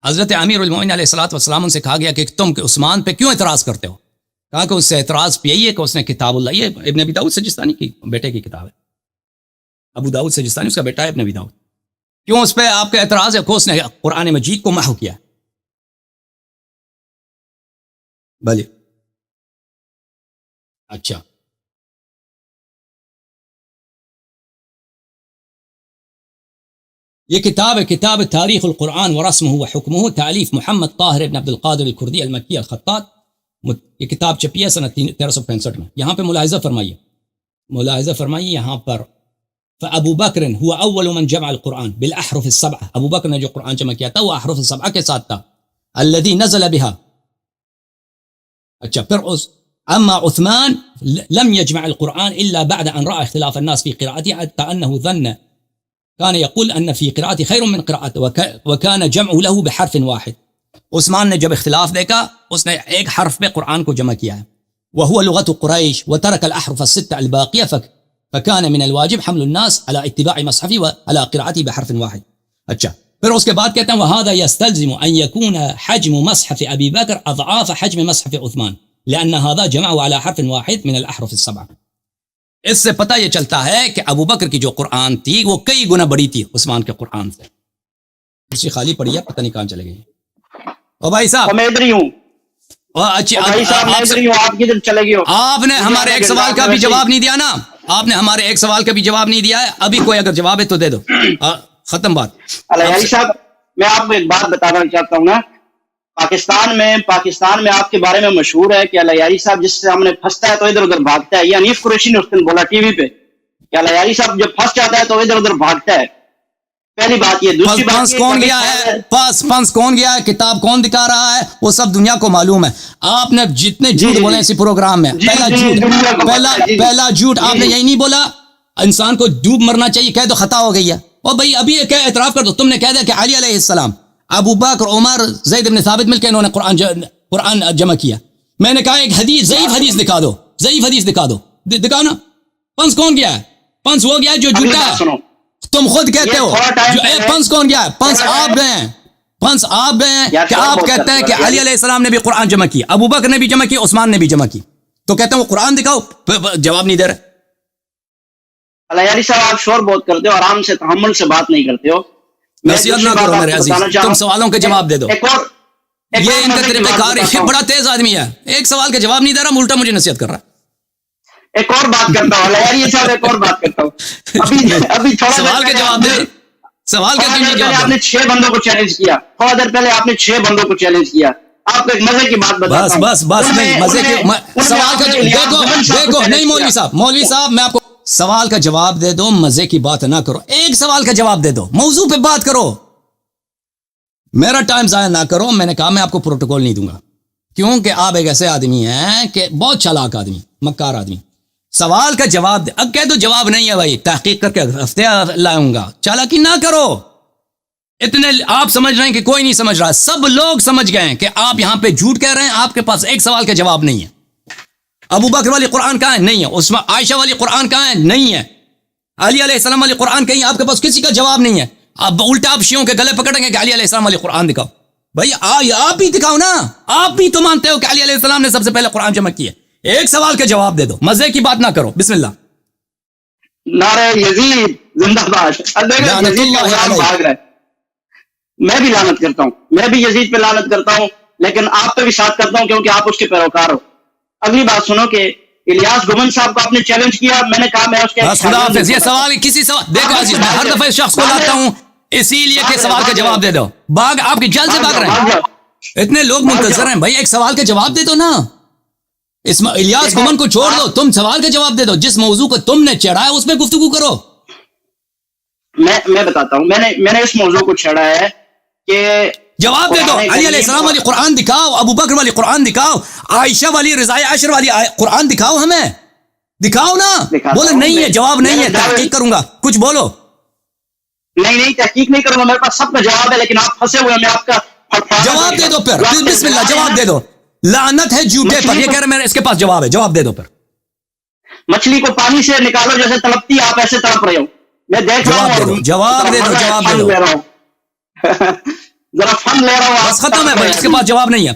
حضرت امیر المؤمنین علیہ الصلوۃ والسلام ان سے کہا گیا کہ تم عثمان پہ کیوں اعتراض کرتے ہو؟ کہا کہ اس سے اعتراض یہی ہے کہ اس نے کتاب اللہ, یہ ابن ابی داؤد سجستانی کی بیٹے کی کتاب ہے, ابو داؤد سجستانی اس کا بیٹا ہے ابن ابی داؤد. کیوں اس پہ آپ کا اعتراض ہے کہ اس نے قرآن مجید کو محو کیا؟ بھلے اچھا یہ کتاب ہے, کتاب تاریخ القرآن ورسمہ وحکمہ, تالیف محمد طاہر ابن عبد القادر الکردی المکی الخطاط. یہ کتاب چھپی ہے سنہ 1365 میں. یہاں پہ ملاحظہ فرمائیے یہاں پر فابو بکر هو اول من جمع القرآن بالاحرف السبعہ. ابو بکر نے جو قرآن جمع کیا تھا وہ احرف السبعہ کے ساتھ تھا, الذي نزل بها. اچھا پھر اما عثمان لم يجمع القرآن الا بعد ان راى اختلاف الناس في قراءته حتى انه ظن كان يقول ان في قراءته خير من قراءته وكان جمع له بحرف واحد. عثمان نے جب اختلاف دیکھا اس نے ایک حرف پہ قرآن کو جمع کیا ہے, وهو لغة قریش وترك الاحرف الستة الباقية فكان من الواجب حمل الناس على اتباع مصحفه وعلى قراءته بحرف واحد. اچھا پھر اس کے بعد کہتے ہیں وهذا يستلزم ان يكون حجم مصحف ابي بكر اضعاف حجم مصحف عثمان لان هذا جمعه على حرف واحد من الاحرف السبعه. اس سے پتہ یہ چلتا ہے کہ ابو بکر کی جو قرآن تھی وہ کئی گنا بڑی تھی عثمان کے قرآن سے. کرسی خالی پڑی ہے, پتہ نہیں کہاں چلے گئی. او بھائی صاحب میں ادھر ہی ہوں. اچھا بھائی صاحب میں ادھر ہی ہوں, آپ کدھر چلے گئے ہو؟ آپ نے ہمارے ایک سوال کا بھی جواب نہیں دیا نا, آپ نے ہمارے ایک سوال کا بھی جواب نہیں دیا ہے. ابھی کوئی اگر جواب ہے تو دے دو, ختم بات. علی صاحب میں آپ کو ایک بات بتانا چاہتا ہوں نا, پاکستان میں آپ کے بارے میں مشہور ہے کہ علیاری صاحب جس سے ہم نے پھنستا ہے تو ادھر ادھر بھاگتا ہے. یہ انیف قریشی نے اس دن بولا ٹی وی پہ کہ علیاری صاحب جب پھنس جاتا ہے تو ادھر ادھر بھاگتا ہے. پہلی بات یہ. دوسری بات پھنس کون گیا ہے, پھنس کون گیا ہے, کتاب کون دکھا رہا ہے, وہ سب دنیا کو معلوم ہے. آپ نے جتنے جھوٹ بولے اسی پروگرام میں, پہلا جھوٹ آپ نے یہی نہیں بولا انسان کو ڈوب مرنا چاہیے, کہہ دو خطا ہو گئی ہے. اور بھائی ابھی اعتراف کر دو, تم نے کہہ دیا کہ علی علیہ السلام, ابو بکر, عمر, زید بن ثابت مل کے انہوں نے قرآن جمع کیا. میں نے کہا ایک حدیث, ضعیف حدیث دکھا دو, ضعیف حدیث دکھا دو, دکھاؤ نا. پنس کون گیا ہے؟ پنس وہ گیا جو جھوٹا ہے. تم خود کہتے ہو پنس کون گیا ہے؟ پنس آپ گئے ہیں، پنس آپ گئے ہیں کہ آپ کہتے ہیں کہ علی علیہ السلام نے بھی قرآن جمع کی، ابو بکر نے بھی جمع کی، عثمان نے بھی جمع کی، تو کہتے ہیں وہ قرآن دکھاؤ، جواب نہیں دے رہے۔ یاری صاحب آپ شور بہت کرتے ہو، آرام سے تحمل سے بات نہیں کرتے ہو۔ نصیحت نہ کرو میرے عزیز، تم سوالوں کے جواب دے دو۔ یہ ان کا طریقہ کار ہے، بڑا تیز آدمی ہے، ایک سوال کا جواب نہیں دے رہا، الٹا مجھے نصیحت کر رہا ہے۔ ایک اور بات کرتا ہوں یاری صاحب، ایک اور بات کرتا ہوں، ابھی تھوڑا سوال کا جواب دے، سوال کا جواب۔ آپ نے 6 بندوں کو چیلنج کیا، تھوڑا دیر پہلے آپ نے 6 بندوں کو چیلنج کیا۔ آپ کو ایک مزے کی بات بتاتا ہوں، بس نہیں، مزے کی سوال کا دیکھو نہیں مولوی صاحب میں آپ کو سوال کا جواب دے دو، مزے کی بات نہ کرو، ایک سوال کا جواب دے دو، موضوع پہ بات کرو، میرا ٹائم ضائع نہ کرو۔ میں نے کہا میں آپ کو پروٹوکول نہیں دوں گا، کیونکہ آپ ایک ایسے آدمی ہیں کہ بہت چالاک آدمی، مکار آدمی۔ سوال کا جواب دے، اب کہہ دو جواب نہیں ہے بھائی، تحقیق کر کے ہفتے لاؤں گا، چالاکی نہ کرو۔ اتنے آپ سمجھ رہے ہیں کہ کوئی نہیں سمجھ رہا، سب لوگ سمجھ گئے ہیں کہ آپ یہاں پہ جھوٹ کہہ رہے ہیں، آپ کے پاس ایک سوال کا جواب نہیں ہے۔ ابو بکر والی قرآن کہاں ہے؟ نہیں ہے۔ عثمان عائشہ والی قرآن کہاں ہے؟ نہیں ہے۔ علی علیہ السلام والی قرآن کہیں؟ آپ کے پاس کسی کا جواب نہیں ہے۔ اب الٹا آپ شیعوں کے گلے پکڑیں گے کہ علی علیہ السلام والی قرآن دکھاؤ، بھائی آپ ہی دکھاؤ نا، آپ بھی تو مانتے ہو کہ علی علیہ السلام نے سب سے پہلے قرآن جمع کی ہے، ایک سوال کا جواب دے دو، مزے کی بات نہ کرو۔ بسم اللہ۔ نعرہ یزید زندہ باد۔ لعنت اللہ علیہ۔ میں بھی لعنت کرتا ہوں، میں بھی یزید پہ لعنت کرتا ہوں، لیکن آپ پہ بھی ساتھ کرتا ہوں کیونکہ آپ اس کے پیروکار ہو۔ اگلی بات سنو کہ الیاس گمن صاحب کو آپ نے چیلنج کیا، میں نے کہا میں اس کے خدا حافظ۔ یہ سوال کسی سوال دیکھو عزیز، میں ہر دفعہ اس شخص کو لاتا ہوں اسی لیے کہ سوال کا جواب دے دو، باغ آپ کی جلد سے بھاگ رہے ہیں، اتنے لوگ منتظر ہیں، بھائی ایک سوال کا جواب دے دو نا۔ الیاس گمن کو چھوڑ دو، تم سوال کا جواب دے دو، جس موضوع کو تم نے چھیڑا ہے اس پہ گفتگو کرو۔ میں بتاتا ہوں، میں نے اس موضوع کو چھیڑا ہے کہ جواب دے دو، علی علیہ السلام والی قرآن دکھاؤ، ابو بکر والی قرآن دکھاؤ، عائشہ والی رضاء عشر والی قرآن دکھاؤ، ہمیں دکھاؤ نا۔ بولے نہیں ہے، جواب نہیں ہے، تحقیق کروں گا، کچھ بولو۔ نہیں تحقیق نہیں کروں گا، میرے پاس سب کا جواب ہے، لیکن آپ پھنسے ہوئے، میں آپ کا جواب دے دو پھر، بسم اللہ جواب دے دو۔ لعنت ہے جھوٹے پر، یہ کہہ رہے میرے اس کے پاس جواب ہے، جواب دے دو پھر۔ مچھلی کو پانی سے نکالو جیسے تڑپتی، آپ ایسے تڑپ رہے ہو، میں دیکھ رہا ہوں۔ جواب دے دو، جواب دے دو، ذرا فن لے رہا ہوں، بس ختم ہے بھائی، اس کے پاس جواب نہیں ہے۔